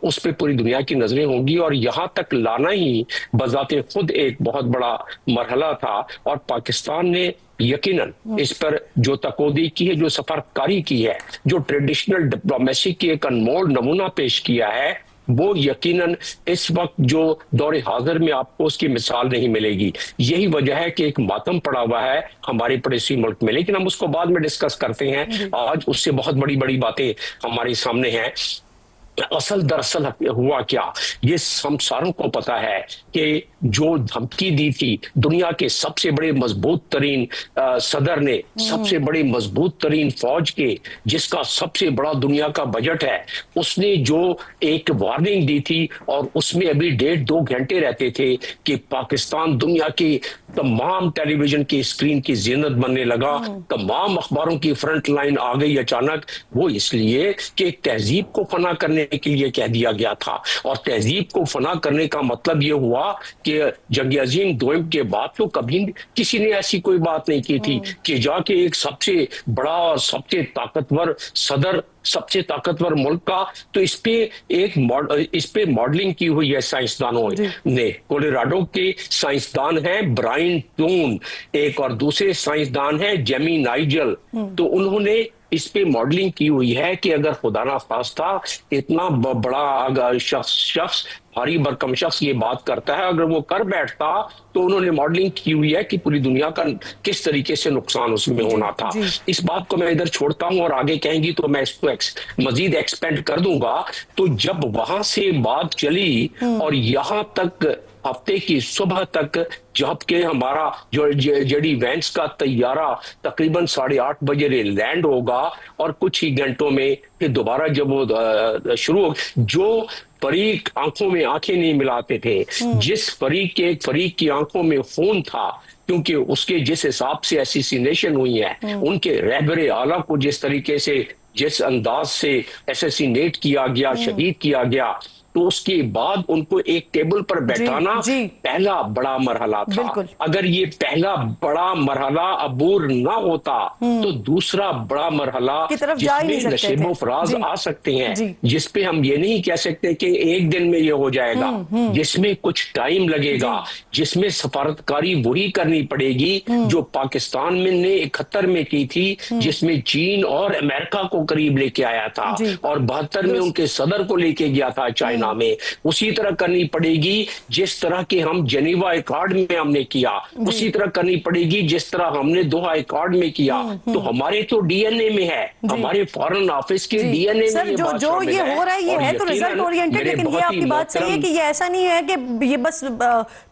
उस पे पूरी दुनिया की नजरें होंगी। और यहाँ तक लाना ही बजाते खुद एक बहुत बड़ा मरहला था और पाकिस्तान ने यकीनन इस पर जो तकोदी की है, जो सफरकारी की है, जो ट्रेडिशनल डिप्लोमेसी की एक अनमोल नमूना पेश किया है, वो यकीनन इस वक्त जो दौरे हाजिर में आपको उसकी मिसाल नहीं मिलेगी। यही वजह है कि एक मातम पड़ा हुआ है हमारे पड़ोसी मुल्क में, लेकिन हम उसको बाद में डिस्कस करते हैं। आज उससे बहुत बड़ी बड़ी बातें हमारे सामने हैं। असल दरअसल हुआ क्या, ये हम सारों को पता है कि जो धमकी दी थी दुनिया के सबसे बड़े मजबूत तरीन सदर ने, सबसे बड़ी मजबूत तरीन फौज के, जिसका सबसे बड़ा दुनिया का बजट है, उसने जो एक वार्निंग दी थी और उसमें अभी 1.5-2 घंटे रहते थे कि पाकिस्तान दुनिया की तमाम टेलीविजन की स्क्रीन की जीनत बनने लगा, तमाम अखबारों की फ्रंट लाइन आ गई अचानक। वो इसलिए कि एक तहजीब को फना करने के लिए कह दिया गया था और तहजीब को फना करने का मतलब ये हुआ कि जंग अजीम दोयम के बाद तो कभी किसी ने ऐसी कोई बात नहीं की थी कि जाके एक सबसे बड़ा और सबसे ताकतवर सदर, सबसे ताकतवर मुल्क का, तो इस पे मॉडलिंग की हुई है साइंसदानों ने। कोलोराडो के साइंसदान हैं ब्रायन टून, एक और दूसरे साइंसदान हैं जेमी नाइजल, तो उन्होंने इस पे मॉडलिंग की हुई है कि अगर खुदा ना खास्ता इतना बड़ा शख्स भारी भरकम शख्स ये बात करता है, अगर वो कर बैठता तो उन्होंने मॉडलिंग की हुई है कि पूरी दुनिया का किस तरीके से नुकसान उसमें होना था। इस बात को मैं इधर छोड़ता हूं और आगे कहेंगी तो मैं इसको मजीद एक्सपेंड कर दूंगा। तो जब वहां से बात चली और यहां तक हफ्ते की सुबह तक जबकि हमारा जो जेडी वैंस का तैयारा तकरीबन 8:30 बजे लैंड होगा और कुछ ही घंटों में फिर दोबारा जब वो शुरू हो, जो फरीक आंखों में आंखें नहीं मिलाते थे, जिस फरीक की आंखों में खून था, क्योंकि उसके जिस हिसाब से एसिसिनेशन हुई है, उनके रहबरे आला को जिस तरीके से जिस अंदाज से एसेसिनेट किया गया, शहीद किया गया, तो उसके बाद उनको एक टेबल पर बैठाना पहला बड़ा मरहला था। अगर ये पहला बड़ा मरहला अबूर ना होता तो दूसरा बड़ा मरहला जिसमें नशेबो फराज आ सकते हैं, जिसपे हम ये नहीं कह सकते कि एक दिन में ये हो जाएगा, जिसमें कुछ टाइम लगेगा, जिसमें सफारतकारी वही करनी पड़ेगी जो पाकिस्तान में ने 71 में की थी, जिसमें चीन और अमेरिका को करीब लेके आया था और 72 में उनके सदर को लेके गया था चाइना में। उसी तरह करनी पड़ेगी जिस तरह के हम जेनीवा अकॉर्ड में हमने किया, उसी तरह करनी पड़ेगी जिस तरह हमने दोहा अकॉर्ड में किया। तो हमारे तो डीएनए में है, हमारे फॉरेन ऑफिस के डीएनए में ये बात जो ये हो रहा है ये है तो रिजल्ट ओरिएंटेड, लेकिन ये आपकी बात सही है कि ये ऐसा नहीं है कि ये बस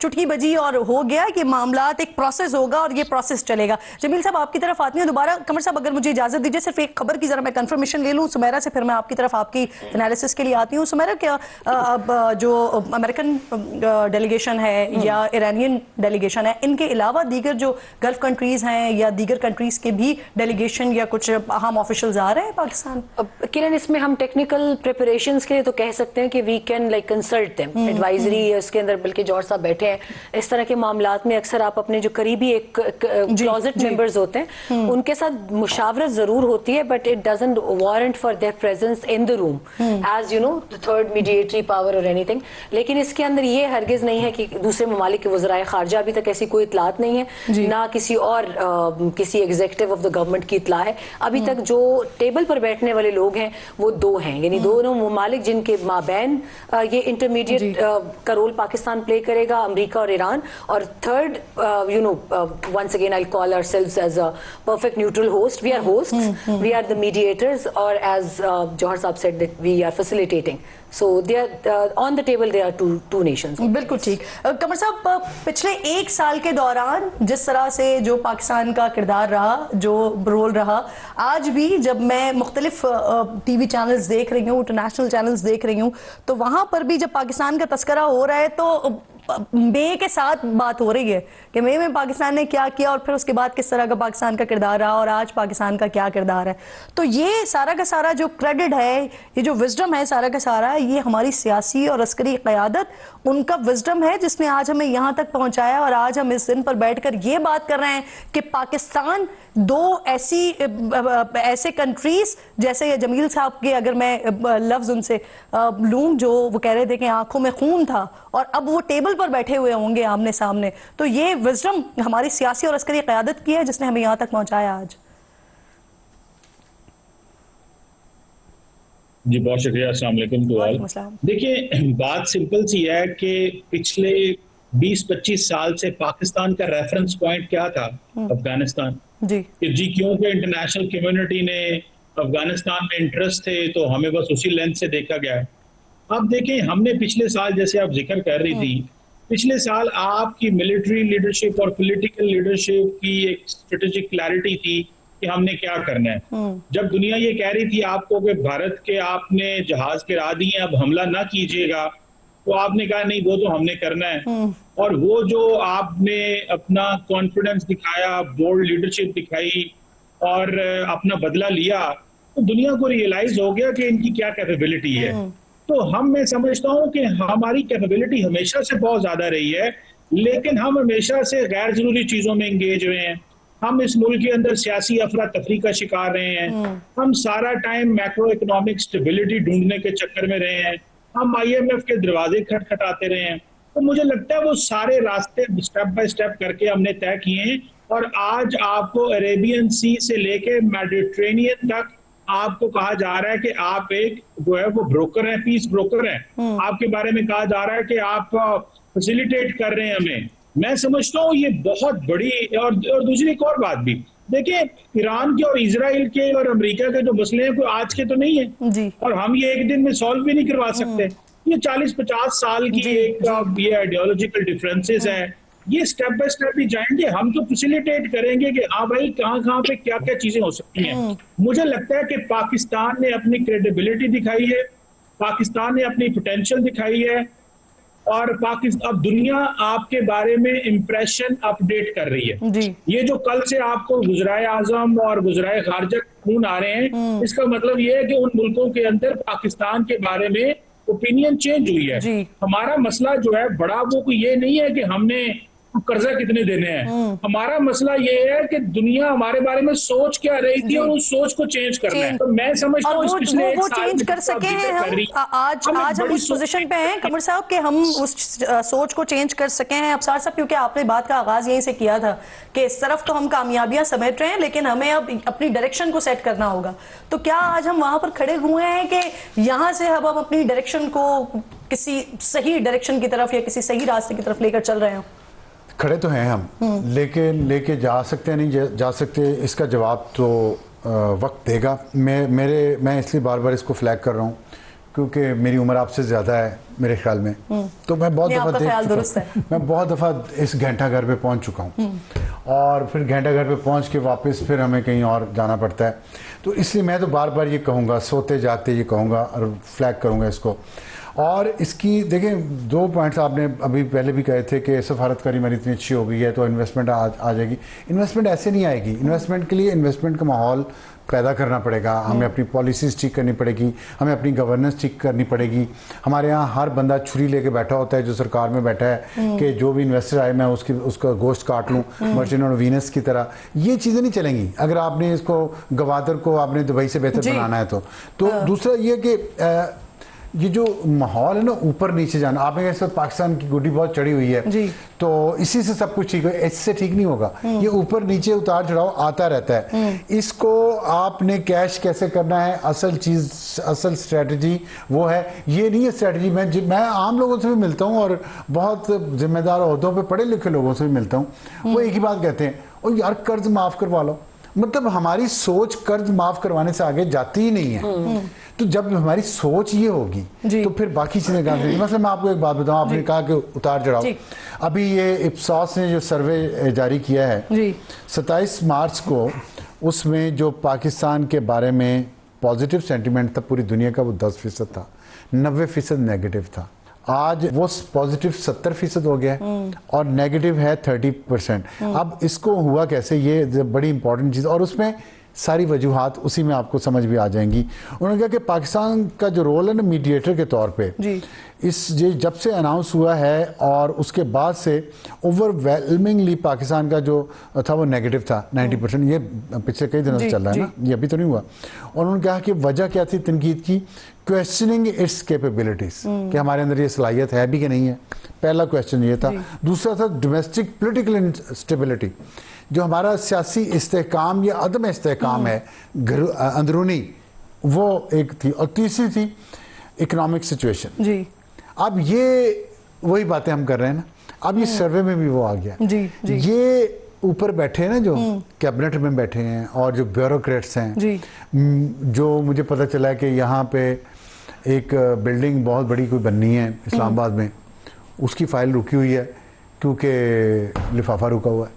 चुटकी बजी और हो गया, कि मामलात एक प्रोसेस होगा और ये प्रोसेस चलेगा। जमील साहब आपकी तरफ आती हैं दोबारा। कमर साहब अगर मुझे इजाजत दीजिए सिर्फ एक खबर की जरा मैं कंफर्मेशन ले लूं सुमेरा से, फिर मैं आपकी तरफ आपकी एनालिसिस के लिए आती हूँ। सुमेरा, क्या अब जो अमेरिकन डेलीगेशन है या ईरानियन डेलीगेशन है, इनके अलावा दीगर जो गल्फ कंट्रीज हैं या दीगर कंट्रीज के भी डेलीगेशन या कुछ अहम ऑफिशियल्स आ रहे हैं पाकिस्तान? किरण, इसमें हम टेक्निकल प्रिपरेशंस के लिए तो कह सकते हैं कि we can like consult them, advisory इसके अंदर बल्कि जौहर साहब बैठे हैं। इस तरह के मामलात में अक्सर आप अपने जो करीबी एक क्लोजेट मेंबर्स होते हैं उनके साथ मुशावरत जरूर होती है, but it doesn't warrant for their presence in the room as you know the third mediator military power और एनीथिंग, लेकिन इसके अंदर ये हरगिज नहीं है कि दूसरे ममालिक के वज़राए खारजा, अभी तक ऐसी कोई इतलात नहीं है, ना किसी और किसी एग्जीक्यूटिव ऑफ द गवर्नमेंट की इतला है। अभी तक जो टेबल पर बैठने वाले लोग हैं वो दो हैं, यानी दोनों ममालिक जिनके माबैन ये इंटरमीडिएट का रोल पाकिस्तान प्ले करेगा, अमेरिका और ईरान। और third, you know, once again I'll call ourselves as a perfect neutral host. We are hosts, we are the mediators, or as Johar Saab said that we are facilitating. So they are on the table, there are two nations. बिल्कुल ठीक। कमर साहब, पिछले एक साल के दौरान जिस तरह से जो पाकिस्तान का किरदार रहा, जो रोल रहा, आज भी जब मैं मुख्तलिफ टीवी चैनल्स देख रही हूँ, इंटरनेशनल चैनल्स देख रही हूँ, तो वहाँ पर भी जब पाकिस्तान का तस्करा हो रहा है तो मई के साथ बात हो रही है कि मई में पाकिस्तान ने क्या किया और फिर उसके बाद किस तरह का पाकिस्तान का किरदार रहा और आज पाकिस्तान का क्या किरदार है। तो ये सारा का सारा जो क्रेडिट है, ये जो विजडम है सारा का सारा, ये हमारी सियासी और अस्करी क़यादत, उनका विजडम है जिसने आज हमें यहाँ तक पहुँचाया। और आज हम इस दिन पर बैठकर ये बात कर रहे हैं कि पाकिस्तान दो ऐसे कंट्रीज, जैसे जमील साहब के अगर मैं लफ्ज उनसे लूं, जो वो कह रहे थे कि आंखों में खून था और अब वो टेबल पर बैठे हुए होंगे आमने सामने, तो ये विजडम हमारी सियासी और अस्करी क़यादत की है जिसने हमें यहाँ तक पहुँचाया आज। जी बहुत शुक्रिया, अस्सलाम वालेकुम टू ऑल। देखिए, बात सिंपल सी है कि पिछले 20-25 साल से पाकिस्तान का रेफरेंस पॉइंट क्या था? अफगानिस्तान जी। क्योंकि इंटरनेशनल कम्युनिटी ने अफगानिस्तान में इंटरेस्ट थे तो हमें बस उसी लेंथ से देखा गया। अब देखें, हमने पिछले साल, जैसे आप जिक्र कर रही थी, पिछले साल आपकी मिलिट्री लीडरशिप और पॉलिटिकल लीडरशिप की एक स्ट्रेटेजिक क्लैरिटी थी कि हमने क्या करना है। जब दुनिया ये कह रही थी आपको कि भारत के आपने जहाज गिरा दिए, अब हमला ना कीजिएगा, तो आपने कहा नहीं, वो तो हमने करना है। और वो जो आपने अपना कॉन्फिडेंस दिखाया, बोल्ड लीडरशिप दिखाई और अपना बदला लिया, तो दुनिया को रियलाइज हो गया कि इनकी क्या कैपेबिलिटी है। तो मैं समझता हूँ कि हमारी कैपेबिलिटी हमेशा से बहुत ज्यादा रही है, लेकिन हम हमेशा से गैर जरूरी चीजों में एंगेज हुए हैं। हम इस मुल्क के अंदर सियासी अफरा तफरी का शिकार रहे हैं। हम सारा टाइम मैक्रो इकोनॉमिक स्टेबिलिटी ढूंढने के चक्कर में रहे हैं। हम IMF के दरवाजे खटखटाते रहे हैं। तो मुझे लगता है वो सारे रास्ते स्टेप बाय स्टेप करके हमने तय किए हैं और आज आपको अरेबियन सी से लेके मेडिटेरेनियन तक आपको कहा जा रहा है कि आप एक जो है वो ब्रोकर हैं, पीस ब्रोकर हैं। आपके बारे में कहा जा रहा है कि आप फैसिलिटेट कर रहे हैं हमें। मैं समझता हूँ ये बहुत बड़ी। और दूसरी एक और बात भी देखिए, ईरान के और इजराइल के और अमेरिका के जो मसले हैं कोई आज के तो नहीं है जी। और हम ये एक दिन में सॉल्व भी नहीं करवा सकते। ये 40-50 साल की एक ये आइडियोलॉजिकल डिफरेंसेस है। ये स्टेप बाय स्टेप ही जाएंगे। हम तो फैसिलिटेट करेंगे कि हाँ भाई, कहाँ पे क्या क्या चीजें हो सकती हैं। मुझे लगता है कि पाकिस्तान ने अपनी क्रेडिबिलिटी दिखाई है, पाकिस्तान ने अपनी पोटेंशियल दिखाई है और पाकिस्तान, अब दुनिया आपके बारे में इंप्रेशन अपडेट कर रही है जी। ये जो कल से आपको गुजराए आजम और गुजराए खारजा खून आ रहे हैं, इसका मतलब ये है कि उन मुल्कों के अंदर पाकिस्तान के बारे में ओपिनियन चेंज हुई है। हमारा मसला जो है बड़ा, वो कोई ये नहीं है कि हमने कर्जा कितने देने हैं। हमारा मसला ये है कि दुनिया हमारे बारे में सोच क्या रही थी और उस सोच को चेंज करना है। तो मैं समझता हूँ वो चेंज कर सके हैं हम। आज हम उस पोजीशन पे हैं कमर साहब कि हम उस सोच को चेंज कर सके हैं। अफसार साहब, क्योंकि आपने बात का आगाज यहीं से किया था कि इस तरफ तो हम कामयाबियां समेट रहे हैं, लेकिन हमें अब अपनी डायरेक्शन को सेट करना होगा। तो क्या आज हम वहां पर खड़े हुए हैं कि यहाँ से अब हम अपनी डायरेक्शन को किसी सही डायरेक्शन की तरफ या किसी सही रास्ते की तरफ लेकर चल रहे हैं? खड़े तो हैं हम, लेकिन लेके जा सकते हैं, नहीं जा सकते, इसका जवाब तो वक्त देगा। मैं इसलिए बार बार इसको फ्लैग कर रहा हूँ क्योंकि मेरी उम्र आपसे ज़्यादा है मेरे ख्याल में। तो मैं बहुत दफ़ा मैं बहुत दफ़ा इस घंटाघर पे पहुँच चुका हूँ और फिर घंटाघर पे पहुँच के वापस फिर हमें कहीं और जाना पड़ता है। तो इसलिए मैं तो बार बार ये कहूँगा, सोते जाते ये कहूँगा और फ्लैग करूँगा इसको। और इसकी देखें, 2 पॉइंट्स आपने अभी पहले भी कहे थे कि सफारतकारी हमारी इतनी अच्छी हो गई है तो इन्वेस्टमेंट आ जाएगी। इन्वेस्टमेंट ऐसे नहीं आएगी। इन्वेस्टमेंट के लिए इन्वेस्टमेंट का माहौल पैदा करना पड़ेगा, हमें अपनी पॉलिसीज़ ठीक करनी पड़ेगी, हमें अपनी गवर्नेंस ठीक करनी पड़ेगी। हमारे यहाँ हर बंदा छुरी लेके बैठा होता है जो सरकार में बैठा है कि जो भी इन्वेस्टर आए मैं उसका गोश्त काट लूँ, मर्चेंट ऑफ वीनस की तरह। ये चीज़ें नहीं चलेंगी अगर आपने इसको गवादर को आपने दुबई से बेहतर बनाना है तो। दूसरा ये कि ये जो माहौल है ना ऊपर नीचे जाना, आपने कहा इस वक्त पाकिस्तान की गुड्डी बहुत चढ़ी हुई है जी। तो इसी से सब कुछ ठीक हो, इससे ठीक नहीं होगा। ये ऊपर नीचे उतार चढ़ाव आता रहता है। इसको आपने कैश कैसे करना है, असल चीज, असल स्ट्रेटजी वो है। ये नहीं है स्ट्रेटजी, मैं आम लोगों से भी मिलता हूँ और बहुत जिम्मेदार ओहदों पे पढ़े लिखे लोगों से भी मिलता हूँ, वो एक ही बात कहते हैं, और यार कर्ज माफ करवा लो। मतलब हमारी सोच कर्ज माफ करवाने से आगे जाती ही नहीं है। तो जब हमारी सोच ये होगी तो फिर बाकी चीजें कहाँ से। मतलब मैं आपको एक बात बताऊं, आपने कहा कि उतार चढ़ाव, अभी ये इप्सॉस ने जो सर्वे जारी किया है 27 मार्च को, उसमें जो पाकिस्तान के बारे में पॉजिटिव सेंटिमेंट था पूरी दुनिया का वो 10% था, 90% नेगेटिव था। आज वो पॉजिटिव 70% हो गया है और नेगेटिव है 30%। अब इसको हुआ कैसे, ये बड़ी इंपॉर्टेंट चीज़, और उसमें सारी वजूहात उसी में आपको समझ भी आ जाएंगी। उन्होंने कहा कि पाकिस्तान का जो रोल है ना मीडिएटर के तौर पे, ये जब से अनाउंस हुआ है और उसके बाद से ओवरवेलमिंगली पाकिस्तान का जो था वो नेगेटिव था 90%। ये पिछले कई दिनों से चल रहा है ना, ये अभी तो नहीं हुआ। और उन्होंने कहा कि वजह क्या थी तनकीद की, क्वेश्चनिंग इट्स कैपेबिलिटीज, कि हमारे अंदर ये सलाहियत है भी कि नहीं है। पहला क्वेश्चन ये था। दूसरा था डोमेस्टिक पोलिटिकल इंस्टेबिलिटी, जो हमारा सियासी इस्तेहकाम या अदम इस्तेहकाम है अंदरूनी, वो एक थी। और तीसरी थी इकोनॉमिक सिचुएशन जी। अब ये वही बातें हम कर रहे हैं ना, अब ये सर्वे में भी वो आ गया जी। ये ऊपर बैठे हैं ना जो कैबिनेट में बैठे हैं और जो ब्यूरोक्रेट्स हैं, जो मुझे पता चला है कि यहाँ पे एक बिल्डिंग बहुत बड़ी कोई बननी है इस्लामाबाद में, उसकी फाइल रुकी हुई है क्योंकि लिफाफा रुका हुआ है।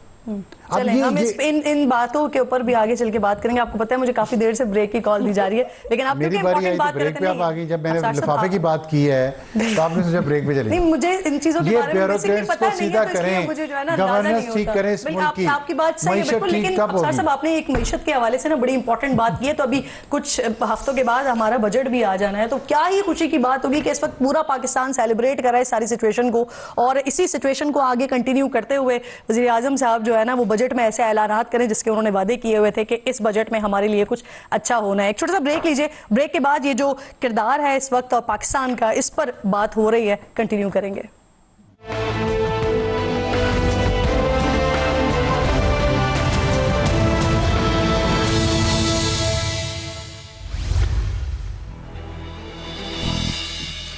चलें, हम इन बातों के ऊपर भी आगे चल के बात करेंगे। आपको पता है मुझे काफी देर से ब्रेक की कॉल दी जा रही है, लेकिन आप मेरी बारी आई तो ब्रेक पे आप आ गई। जब मैंने लिफाफे की बात की है तो आपने सोचा ब्रेक पे चली। नहीं, मुझे इन चीजों के बारे में बेसिकली पता नहीं है, तो इसलिए मुझे जो है ना गवर्नेंस ठीक करें इस मुल्क की। आपकी बात सही है बिल्कुल, लेकिन अफसर साहब आपने एक मईशत के हवाले से ना बड़ी इंपॉर्टेंट बात की है। तो अभी कुछ हफ्तों के बाद हमारा बजट भी आ जाना है, तो क्या ही खुशी की बात होगी कि इस वक्त पूरा पाकिस्तान सेलिब्रेट कर रहा है सारी सिचुएशन को, और इसी सिचुएशन को आगे कंटिन्यू करते हुए वज़ीर आज़म साहब जो है ना वो बजट में ऐसे ऐलानात करें जिसके उन्होंने वादे किए हुए थे कि इस बजट में हमारे लिए कुछ अच्छा होना है। एक छोटा सा ब्रेक लीजिए, ब्रेक के बाद ये जो किरदार है इस वक्त और पाकिस्तान का, इस पर बात हो रही है, कंटिन्यू करेंगे।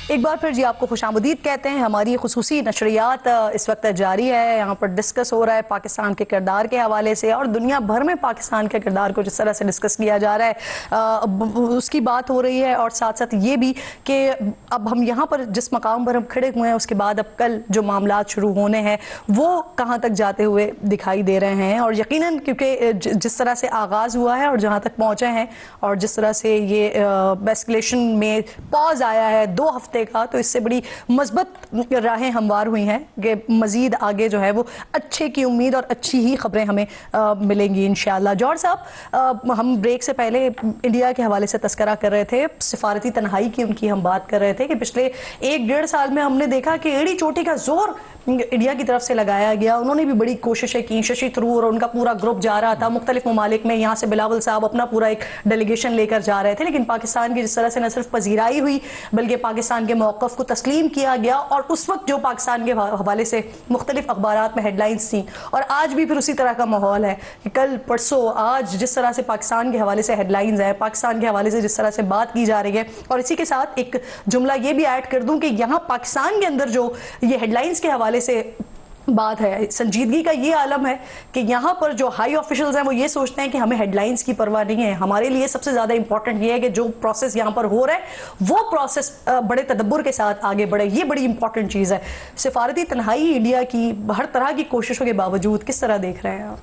एक बार फिर जी आपको खुशामदीद कहते हैं। हमारी खुसूसी नशरियात इस वक्त जारी है, यहाँ पर डिस्कस हो रहा है पाकिस्तान के किरदार के हवाले से, और दुनिया भर में पाकिस्तान के किरदार को जिस तरह से डिस्कस किया जा रहा है उसकी बात हो रही है। और साथ साथ ये भी कि अब हम यहाँ पर जिस मकाम पर हम खड़े हुए हैं उसके बाद अब कल जो मामलात शुरू होने हैं वो कहाँ तक जाते हुए दिखाई दे रहे हैं। और यकीनन क्योंकि जिस तरह से आगाज़ हुआ है और जहाँ तक पहुँचे हैं और जिस तरह से ये एस्केलेशन में पॉज आया है 2 हफ्ते का, तो इससे बड़ी मजबूत राहें हमवार हुई हैं कि मजीद आगे जो है वो अच्छे की उम्मीद और अच्छी ही खबरें हमें मिलेंगी इंशाअल्लाह। जौहर साहब, हम ब्रेक से पहले इंडिया के हवाले से तस्करा कर रहे थे, सिफारती तन्हाई की उनकी हम बात कर रहे थे कि पिछले 1-1.5 साल में हमने देखा कि एड़ी चोटी का जोर इंडिया की तरफ से लगाया गया। उन्होंने भी बड़ी कोशिशें की, शशि थरूर और उनका पूरा ग्रुप जा रहा था मुख्तलिफ ममालिक में, यहाँ से बिलावल साहब अपना पूरा एक डेलीगेशन लेकर जा रहे थे, लेकिन पाकिस्तान की जिस तरह से न सिर्फ पजीराई हुई बल्कि पाकिस्तान के मौक़िफ़ को तस्लीम किया गया। और उस वक्त जो पाकिस्तान के हवाले से मुख्तलिफ अखबारात में हेडलाइंस थी, और आज भी फिर उसी तरह का माहौल है कि कल परसों आज जिस तरह से पाकिस्तान के हवाले से हेडलाइंस है, पाकिस्तान के हवाले से जिस तरह से बात की जा रही है। और इसी के साथ एक जुमला ये भी ऐड कर दूं कि यहाँ पाकिस्तान के अंदर जो ये हेडलाइंस के हवाले से बात है, संजीदगी का ये आलम है कि यहाँ पर जो हाई ऑफिशियल्स हैं वो ये सोचते हैं कि हमें हेडलाइंस की परवाह नहीं है। हमारे लिए सबसे ज़्यादा इंपॉर्टेंट ये है कि जो प्रोसेस यहाँ पर हो रहा है वो प्रोसेस बड़े तदब्बुर के साथ आगे बढ़े। ये बड़ी इंपॉर्टेंट चीज़ है। सिफारती तन्हाई इंडिया की हर तरह की कोशिशों के बावजूद किस तरह देख रहे हैं आप?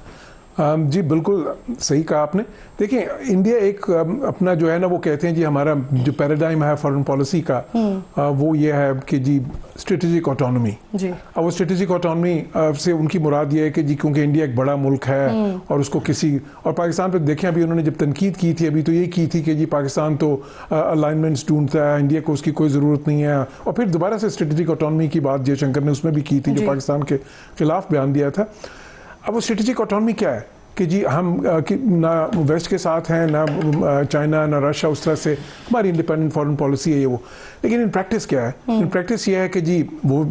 जी बिल्कुल सही कहा आपने। देखिए, इंडिया एक अपना जो है ना वो कहते हैं जी हमारा जो पैराडाइम है फॉरेन पॉलिसी का वो ये है कि जी स्ट्रेटेजिक ऑटोनॉमी। अब वो स्ट्रेटेजिक ऑटोनॉमी से उनकी मुराद ये है कि जी क्योंकि इंडिया एक बड़ा मुल्क है और उसको किसी और पाकिस्तान पे देखें अभी उन्होंने जब तनकीद की थी अभी तो ये की थी कि जी पाकिस्तान तो अलाइनमेंट्स ढूंढता है, इंडिया को उसकी कोई ज़रूरत नहीं है। और फिर दोबारा से स्ट्रेटेजिक ऑटोनॉमी की बात जयशंकर ने उसमें भी की थी जो पाकिस्तान के खिलाफ बयान दिया था। अब वो स्ट्रेटेजिक ऑटोनॉमी क्या है? कि जी हम ना वेस्ट के साथ हैं, ना चाइना, ना रशिया, उस तरह से हमारी इंडिपेंडेंट फॉरेन पॉलिसी है ये वो। लेकिन इन प्रैक्टिस क्या है? इन प्रैक्टिस ये है कि जी वो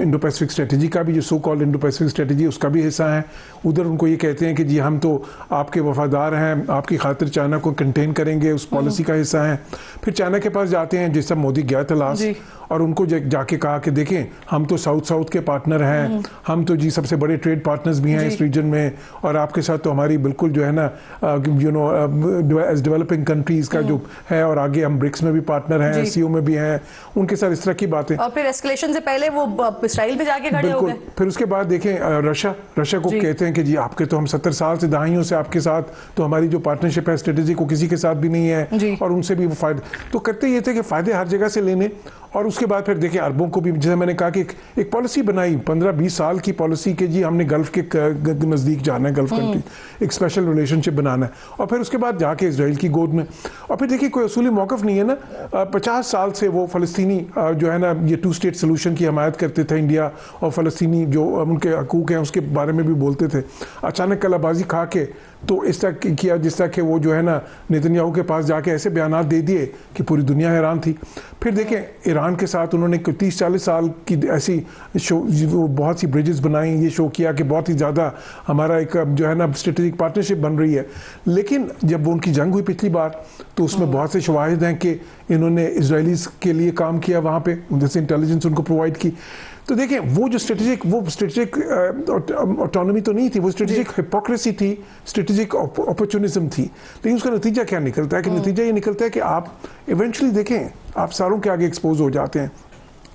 इंडो पैसिफिक स्ट्रेटजी का भी, जो so called Indo Pacific strategy, उसका भी हिस्सा है। उधर उनको ये कहते हैं कि जी हम तो आपके वफादार हैं, आपकी खातिर चाइना को कंटेन करेंगे, उस पॉलिसी का हिस्सा हैं। फिर चाइना के पास जाते हैं, जैसा मोदी गया था लास्ट, और उनको जाके कहा कि देखें हम तो साउथ के पार्टनर हैं, हम तो जी सबसे बड़े ट्रेड पार्टनर्स भी हैं इस रीजन में, और आपके साथ तो हमारी बिल्कुल जो है ना you know as developing countries का जो है, और आगे हम ब्रिक्स में भी पार्टनर हैं, एससीओ में भी हैं, उनके साथ इस तरह की बातें। और फिर एस्केलेशन से पहले वो इसराइल पे जाके खड़े हो गए। फिर उसके बाद देखें रशिया को कहते हैं कि जी आपके तो हम 70 साल से, दहाइयों से आपके साथ, तो हमारी जो पार्टनरशिप है स्ट्रेटेजी को किसी के साथ भी नहीं है, और उनसे भी वो फायदे तो करते ये थे कि फायदे हर जगह से लेने। और उसके बाद फिर देखिए अरबों को भी, जैसे मैंने कहा कि एक पॉलिसी बनाई 15-20 साल की पॉलिसी के जी हमने गल्फ के नज़दीक जाना है, गल्फ कंट्री, एक स्पेशल रिलेशनशिप बनाना है, और फिर उसके बाद जाके इसराइल की गोद में। और फिर देखिए कोई असूली मौक़िफ़ नहीं है ना। 50 साल से वो फ़लस्तीनी जो है ना ये 2 स्टेट सोल्यूशन की हमायत करते थे इंडिया, और फ़लस्तीनी जो उनके हकूक़ हैं उसके बारे में भी बोलते थे। अचानक कलाबाजी खा के तो इस तरह किया जिस तरह के वो जो है ना नेतन्याहू के पास जाके ऐसे बयानात दे दिए कि पूरी दुनिया हैरान थी। फिर देखें ईरान के साथ उन्होंने 30-40 साल की ऐसी बहुत सी ब्रिजेस बनाई, ये शो किया कि बहुत ही ज़्यादा हमारा एक जो है ना स्ट्रेटेजिक पार्टनरशिप बन रही है। लेकिन जब वो उनकी जंग हुई पिछली बार, तो उसमें बहुत से शवाहिद हैं कि इन्होंने इजरायलीज़ के लिए काम किया वहाँ पे, जैसे इंटेलिजेंस उनको प्रोवाइड की। तो देखिए वो स्ट्रेटेजिक ऑटोनॉमी तो नहीं थी, वो स्ट्रेटेजिक हिपोक्रेसी थी, स्ट्रेटेजिक अपॉर्चुनिज्म थी। लेकिन उसका नतीजा क्या निकलता है कि नतीजा ये निकलता है कि आप इवेंचुअली देखें आप सारों के आगे एक्सपोज हो जाते हैं,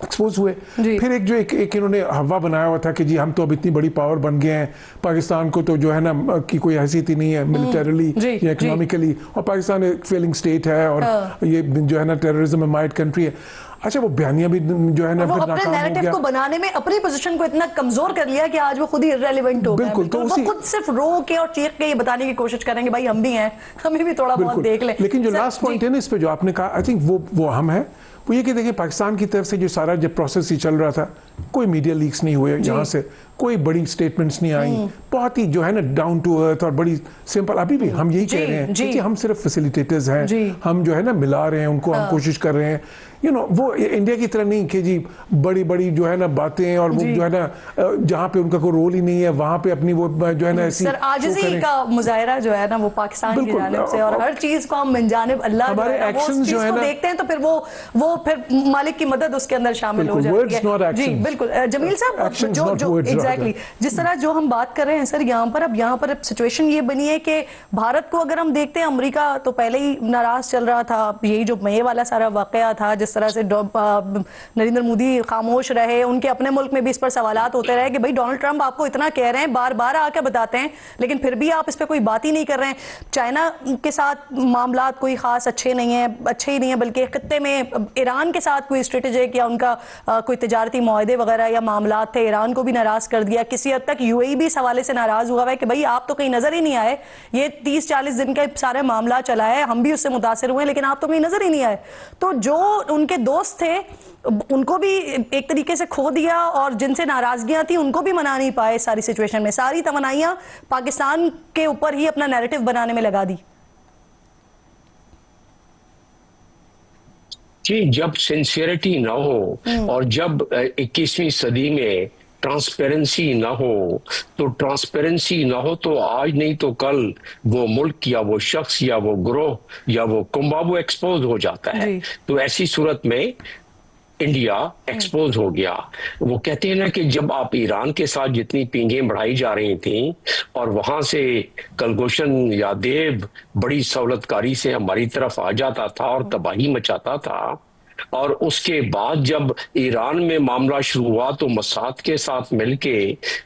एक्सपोज हुए। फिर एक इन्होंने हवा बनाया हुआ था कि जी हम तो अब इतनी बड़ी पावर बन गए हैं, पाकिस्तान को तो जो है ना की कोई हैसियत ही नहीं है मिलिटरीली या इकोनॉमिकली, और पाकिस्तान एक फेलिंग स्टेट है, और ये जो है ना टेररिज्म में माइट कंट्री है। अच्छा वो बयानिया भी जो है ना वो अपने नैरेटिव को बनाने में अपनी पोजीशन को इतना कमजोर कर लिया कि आज वो खुद ही इररिलेवेंट हो गया। बिल्कुल, तो वो खुद सिर्फ रो के और चीख के ये बताने की कोशिश करेंगे भाई हम भी हैं, हमें भी थोड़ा बहुत देख लें। लेकिन जो लास्ट पॉइंट है ना इस पे जो आपने कहा, आई थिंक वो हम है, वो ये कि देखिए पाकिस्तान की तरफ से जो सारा जब प्रोसेस ही चल रहा था, कोई मीडिया लीक्स नहीं हुए, यहाँ से कोई बड़ी स्टेटमेंट्स नहीं आई, बहुत ही जो है ना डाउन टू अर्थ और बड़ी सिंपल। अभी भी हम यही कह रहे हैं कि हम सिर्फ फैसिलिटेटर्स हैं, हम जो है ना मिला रहे हैं उनको, हम कोशिश कर रहे हैं, यू नो वो इंडिया की तरह नहीं कि जी बड़ी बड़ी जो है ना बातें, और वो जो है ना जहाँ पे उनका कोई रोल ही नहीं है वहाँ पे अपनी वो जो है ना ऐसी सर आजिज़ी का मुजाहिरा जो है ना वो पाकिस्तान की जानिब से, और हर चीज को हम जानिब अल्लाह हमारे एक्शंस जो है ना देखते हैं, तो फिर वो फिर मालिक की मदद उसके अंदर शामिल हो जाती है। जी बिल्कुल जमील साहब, जो एग्जैक्टली जिस तरह जो हम बात कर रहे हैं सर, यहाँ पर सिचुएशन ये बनी है कि भारत को अगर हम देखते हैं, अमेरिका तो पहले ही नाराज चल रहा था, यही जो मई वाला सारा वाकया था, जिस तरह से नरेंद्र मोदी खामोश रहे, उनके अपने मुल्क में भी इस पर सवालात होते रहे कि भाई डोनाल्ड ट्रंप आपको इतना कह रहे हैं, बार बार आकर बताते हैं, लेकिन फिर भी आप इस पर कोई बात ही नहीं कर रहे हैं। चाइना के साथ मामलात कोई खास अच्छे ही नहीं है, बल्कि खित्ते में ईरान के साथ कोई स्ट्रेटेजिक या उनका कोई तिजारती मुआहदे वगैरह या मामलात थे, ईरान को भी नाराज कर दिया। किसी हद तक यूएई भी इस हवाले से नाराज हुआ है कि भाई आप तो कहीं नजर ही नहीं आए, ये 30-40 दिन का सारे मामला चला है, हम भी उससे मुतासिर हुए, लेकिन आप तो कहीं नजर ही नहीं आए। तो जो उनके दोस्त थे उनको भी एक तरीके से खो दिया, और जिनसे नाराजगियां थी उनको भी मना नहीं पाए। सारी सिचुएशन में सारी तमन्नाइयां पाकिस्तान के ऊपर ही अपना नैरेटिव बनाने में लगा दी। जी जब सिंसियरिटी ना हो और जब 21वीं सदी में ट्रांसपेरेंसी ना हो, तो ट्रांसपेरेंसी ना हो तो आज नहीं तो कल वो मुल्क या वो शख्स या वो ग्रोह या वो कुंबा वो एक्सपोज हो जाता है। तो ऐसी सूरत में इंडिया एक्सपोज हो गया। वो कहते हैं ना कि जब आप ईरान के साथ जितनी पींगें बढ़ाई जा रही थी और वहां से कलगोशन या देव बड़ी सहूलतकारी से हमारी तरफ आ जाता था और तबाही मचाता था, और उसके बाद जब ईरान में मामला शुरू हुआ तो मसाद के साथ मिलके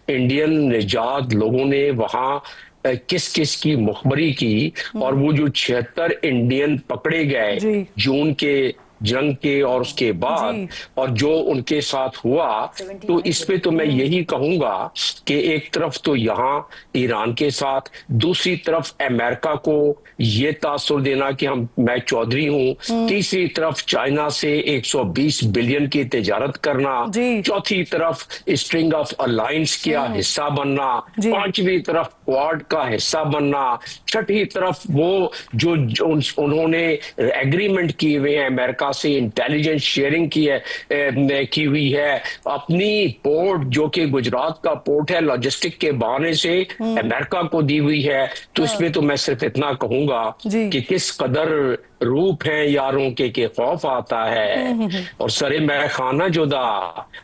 इंडियन निजात लोगों ने वहां किस किस की मुखबरी की, और वो जो 76 इंडियन पकड़े गए जून के जंग के और उसके बाद, और जो उनके साथ हुआ, तो इस पे तो मैं यही कहूंगा कि एक तरफ तो यहाँ ईरान के साथ, दूसरी तरफ अमेरिका को ये तासुर देना कि मैं चौधरी हूँ, तीसरी तरफ चाइना से 120 बिलियन की तिजारत करना, चौथी तरफ स्ट्रिंग ऑफ अलायंस का हिस्सा बनना, पांचवी तरफ क्वाड का हिस्सा बनना, छठी तरफ वो जो उन्होंने एग्रीमेंट किए हुए हैं अमेरिका से, इंटेलिजेंस शेयरिंग की हुई है, अपनी पोर्ट जो कि गुजरात का पोर्ट है लॉजिस्टिक के बहाने से अमेरिका को दी हुई है। तो इसमें तो मैं सिर्फ इतना कहूंगा कि किस कदर रूप है यारों के खौफ आता है, और सरे महखाना जुदा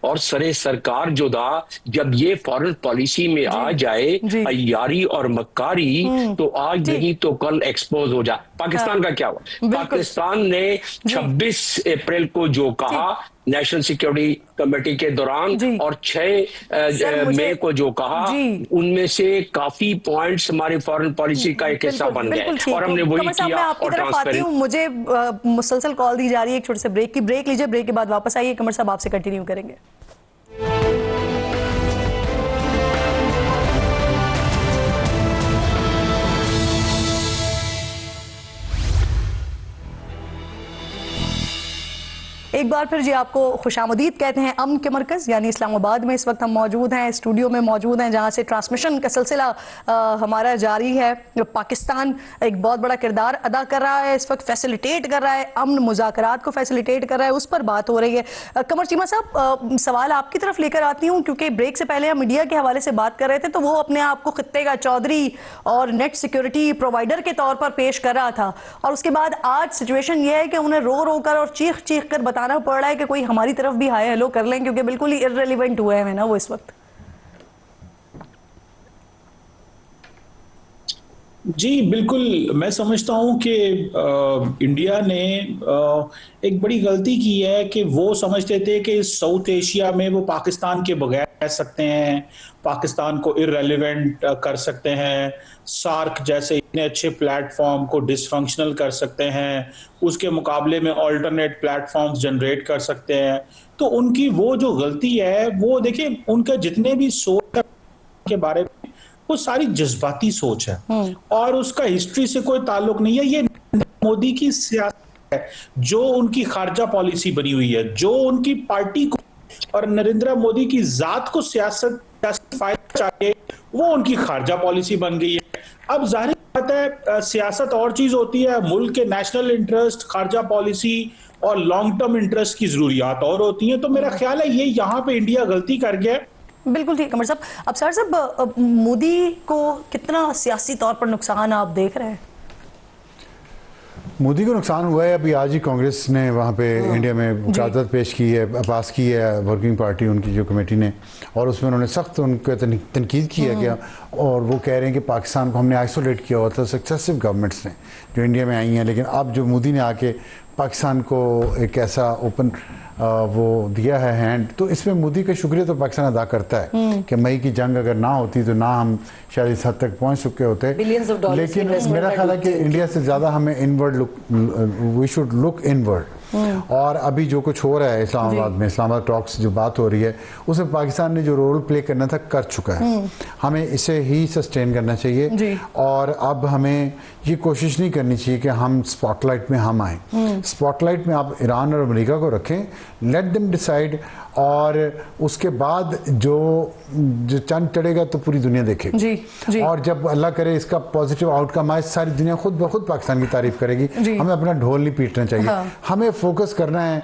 और सरे सरकार जुदा। जब ये फॉरेन पॉलिसी में आ जाए अय्यारी और मक्कारी, तो आज नहीं तो कल एक्सपोज हो जाए। पाकिस्तान का क्या हुआ? पाकिस्तान ने 26 अप्रैल को जो कहा नेशनल सिक्योरिटी कमेटी के दौरान, और 6 मई को जो कहा, उनमें से काफी पॉइंट्स हमारी फॉरेन पॉलिसी का एक हिस्सा बन गए और हमने वही किया। और ट्रांसपेरेंट, मुझे मुसलसल कॉल दी जा रही है, एक छोटे से ब्रेक लीजिए, ब्रेक के बाद वापस आइए। कमर साहब आपसे कंटिन्यू करेंगे। एक बार फिर जी आपको खुशामदीद कहते हैं अमन के मरकज़ यानी इस्लामाबाद में। इस वक्त हम मौजूद हैं, स्टूडियो में मौजूद हैं, जहां से ट्रांसमिशन का सिलसिला हमारा जारी है। पाकिस्तान एक बहुत बड़ा किरदार अदा कर रहा है, इस वक्त फैसिलिटेट कर रहा है, अमन मुज़ाकरात को फैसिलिटेट कर रहा है, उस पर बात हो रही है। कमर चीमा साहब, सवाल आपकी तरफ लेकर आती हूँ, क्योंकि ब्रेक से पहले हम मीडिया के हवाले से बात कर रहे थे, तो वो अपने आप को खित्ते का चौधरी और नेट सिक्योरिटी प्रोवाइडर के तौर पर पेश कर रहा था, और उसके बाद आज सिचुएशन ये है कि उन्हें रो रो कर और चीख चीख कर बताना पड़ रहा है कि कोई हमारी तरफ भी हाय हेलो कर लें, क्योंकि बिल्कुल ही इररिलेवेंट हुए हैं ना वो इस वक्त। जी बिल्कुल, मैं समझता हूं कि इंडिया ने एक बड़ी गलती की है कि वो समझते थे कि साउथ एशिया में वो पाकिस्तान के बगैर रह सकते हैं, पाकिस्तान को इररिलेवेंट कर सकते हैं, सार्क जैसे इतने अच्छे प्लेटफॉर्म को डिसफंक्शनल कर सकते हैं, उसके मुकाबले में ऑल्टरनेट प्लेटफॉर्म्स जनरेट कर सकते हैं। तो उनकी वो जो गलती है, वो देखिए, उनका जितने भी सोच के बारे में वो सारी जज्बाती सोच है और उसका हिस्ट्री से कोई ताल्लुक नहीं है। ये मोदी की सियासत है, जो उनकी खारजा पॉलिसी बनी हुई है, जो उनकी पार्टी को और नरेंद्र मोदी की जात को सियासत फायदा चाहिए, वो उनकी खारजा पॉलिसी बन गई है। अब जाहिर बात है, सियासत और चीज होती है, मुल्क के नेशनल इंटरेस्ट, खारजा पॉलिसी और लॉन्ग टर्म इंटरेस्ट की जरूरियात और होती हैं। तो मेरा ख्याल है ये यहाँ पे इंडिया गलती कर गया। बिल्कुल ठीक कमर साहब। अब सर साहब, मोदी को कितना सियासी तौर पर नुकसान आप देख रहे हैं? मोदी को नुकसान हुआ है। अभी आज ही कांग्रेस ने वहाँ पे इंडिया में कागजात पेश की है, पास की है, वर्किंग पार्टी उनकी जो कमेटी ने, और उसमें उन्होंने सख्त उनको तनकीद किया गया, और वो कह रहे हैं कि पाकिस्तान को हमने आइसोलेट किया हुआ था सक्सेसिव गवर्नमेंट्स ने जो इंडिया में आई हैं, लेकिन अब जो मोदी ने आके पाकिस्तान को एक ऐसा ओपन वो दिया है हैंड, तो इसमें मोदी का शुक्रिया तो पाकिस्तान अदा करता है कि मई की जंग अगर ना होती तो ना हम शायद इस हद तक पहुंच चुके होते। लेकिन मेरा ख्याल है कि इंडिया से ज़्यादा हमें inward look, we should look inward. और अभी जो कुछ हो रहा है इस्लामाबाद में, इस्लामाबाद टॉक्स जो बात हो रही है, उसमें पाकिस्तान ने जो रोल प्ले करना था कर चुका है। हमें इसे ही सस्टेन करना चाहिए, और अब हमें ये कोशिश नहीं करनी चाहिए कि हम स्पॉटलाइट में हम आए। स्पॉटलाइट में आप ईरान और अमेरिका को रखें, लेट देम डिसाइड, और उसके बाद जो चंद चढ़ेगा तो पूरी दुनिया देखेगी। और जब अल्लाह करे इसका पॉजिटिव आउटकम आए, सारी दुनिया खुद ब खुद पाकिस्तान की तारीफ करेगी। हमें अपना ढोल नहीं पीटना चाहिए। हमें फोकस करना है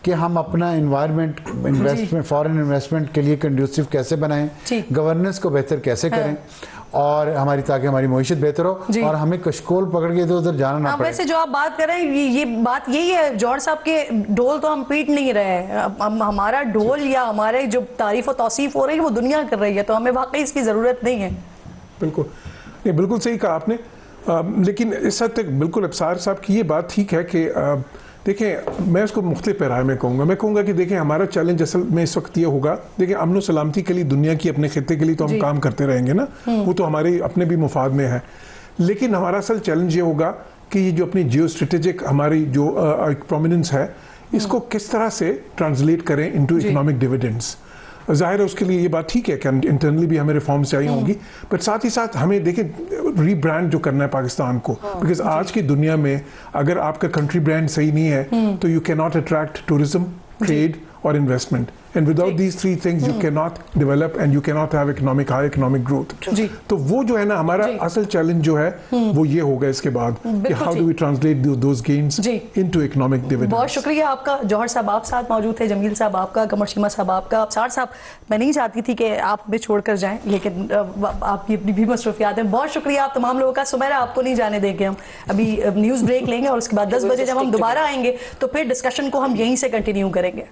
कि हम अपना इन्वायरमेंट, इन्वेस्टमेंट, फॉरेन इन्वेस्टमेंट के लिए कंड्यूसिव कैसे बनाएं, गवर्नेंस को बेहतर कैसे करें, और हमारी ताकि हमारी मईशत बेहतर हो, और हमें कशकोल पकड़ के इधर उधर जाना ना पड़े। वैसे जो आप बात कर रहे हैं, ये बात यही है, जौहर साहब के ढोल तो हम पीट नहीं रहे हैं, हमारा ढोल या हमारे जो तारीफ और तौसीफ हो रही है वो दुनिया कर रही है, तो हमें वाकई इसकी ज़रूरत नहीं है। बिल्कुल नहीं, बिल्कुल सही कहा आपने। लेकिन इस हद तक बिल्कुल अब्सार साहब की ये बात ठीक है कि देखिए, मैं उसको मुख्तलिफ पैराए में कहूँगा। मैं कहूँगा कि देखिए, हमारा चैलेंज असल में इस वक्त ये होगा, देखिए, अमन सलामती के लिए, दुनिया की, अपने खित्ते के लिए तो हम काम करते रहेंगे ना, वो तो हमारे अपने भी मुफाद में है। लेकिन हमारा असल चैलेंज ये होगा कि ये जो अपनी जियो स्ट्रेटेजिक हमारी जो प्रोमिनेंस है, इसको किस तरह से ट्रांसलेट करें इनटू इकोनॉमिक डिविडेंड्स। जाहिर है उसके लिए ये बात ठीक है कि इंटरनली भी हमें रिफॉर्म्स चाहिए होंगी, बट साथ ही साथ हमें देखिए रीब्रांड जो करना है पाकिस्तान को, बिकॉज आज की दुनिया में अगर आपका कंट्री ब्रांड सही नहीं है तो you can not attract tourism, trade और investment. and without these three things you cannot develop and you cannot have high economic growth. जी. तो वो जो है ना हमारा असल चैलेंज जो है वो ये होगा इसके बाद कि how do we translate those gains into economic dividends. बहुत शुक्रिया आपका जौहर साहब, आप साथ मौजूद थे, जमील साहब आपका, कमर शीमा साहब आपका। अबसार साहब, मैं नहीं चाहती थी कि आप हमें छोड़कर जाएं, लेकिन आपकी अपनी भी मसरूफियात हैं। बहुत शुक्रिया आप तमाम लोगों का। सुमेरा, आपको नहीं जाने देंगे हम, अभी न्यूज़ ब्रेक लेंगे और उसके बाद 10 बजे जब हम दोबारा आएंगे तो फिर डिस्कशन को हम यहीं से कंटिन्यू करेंगे।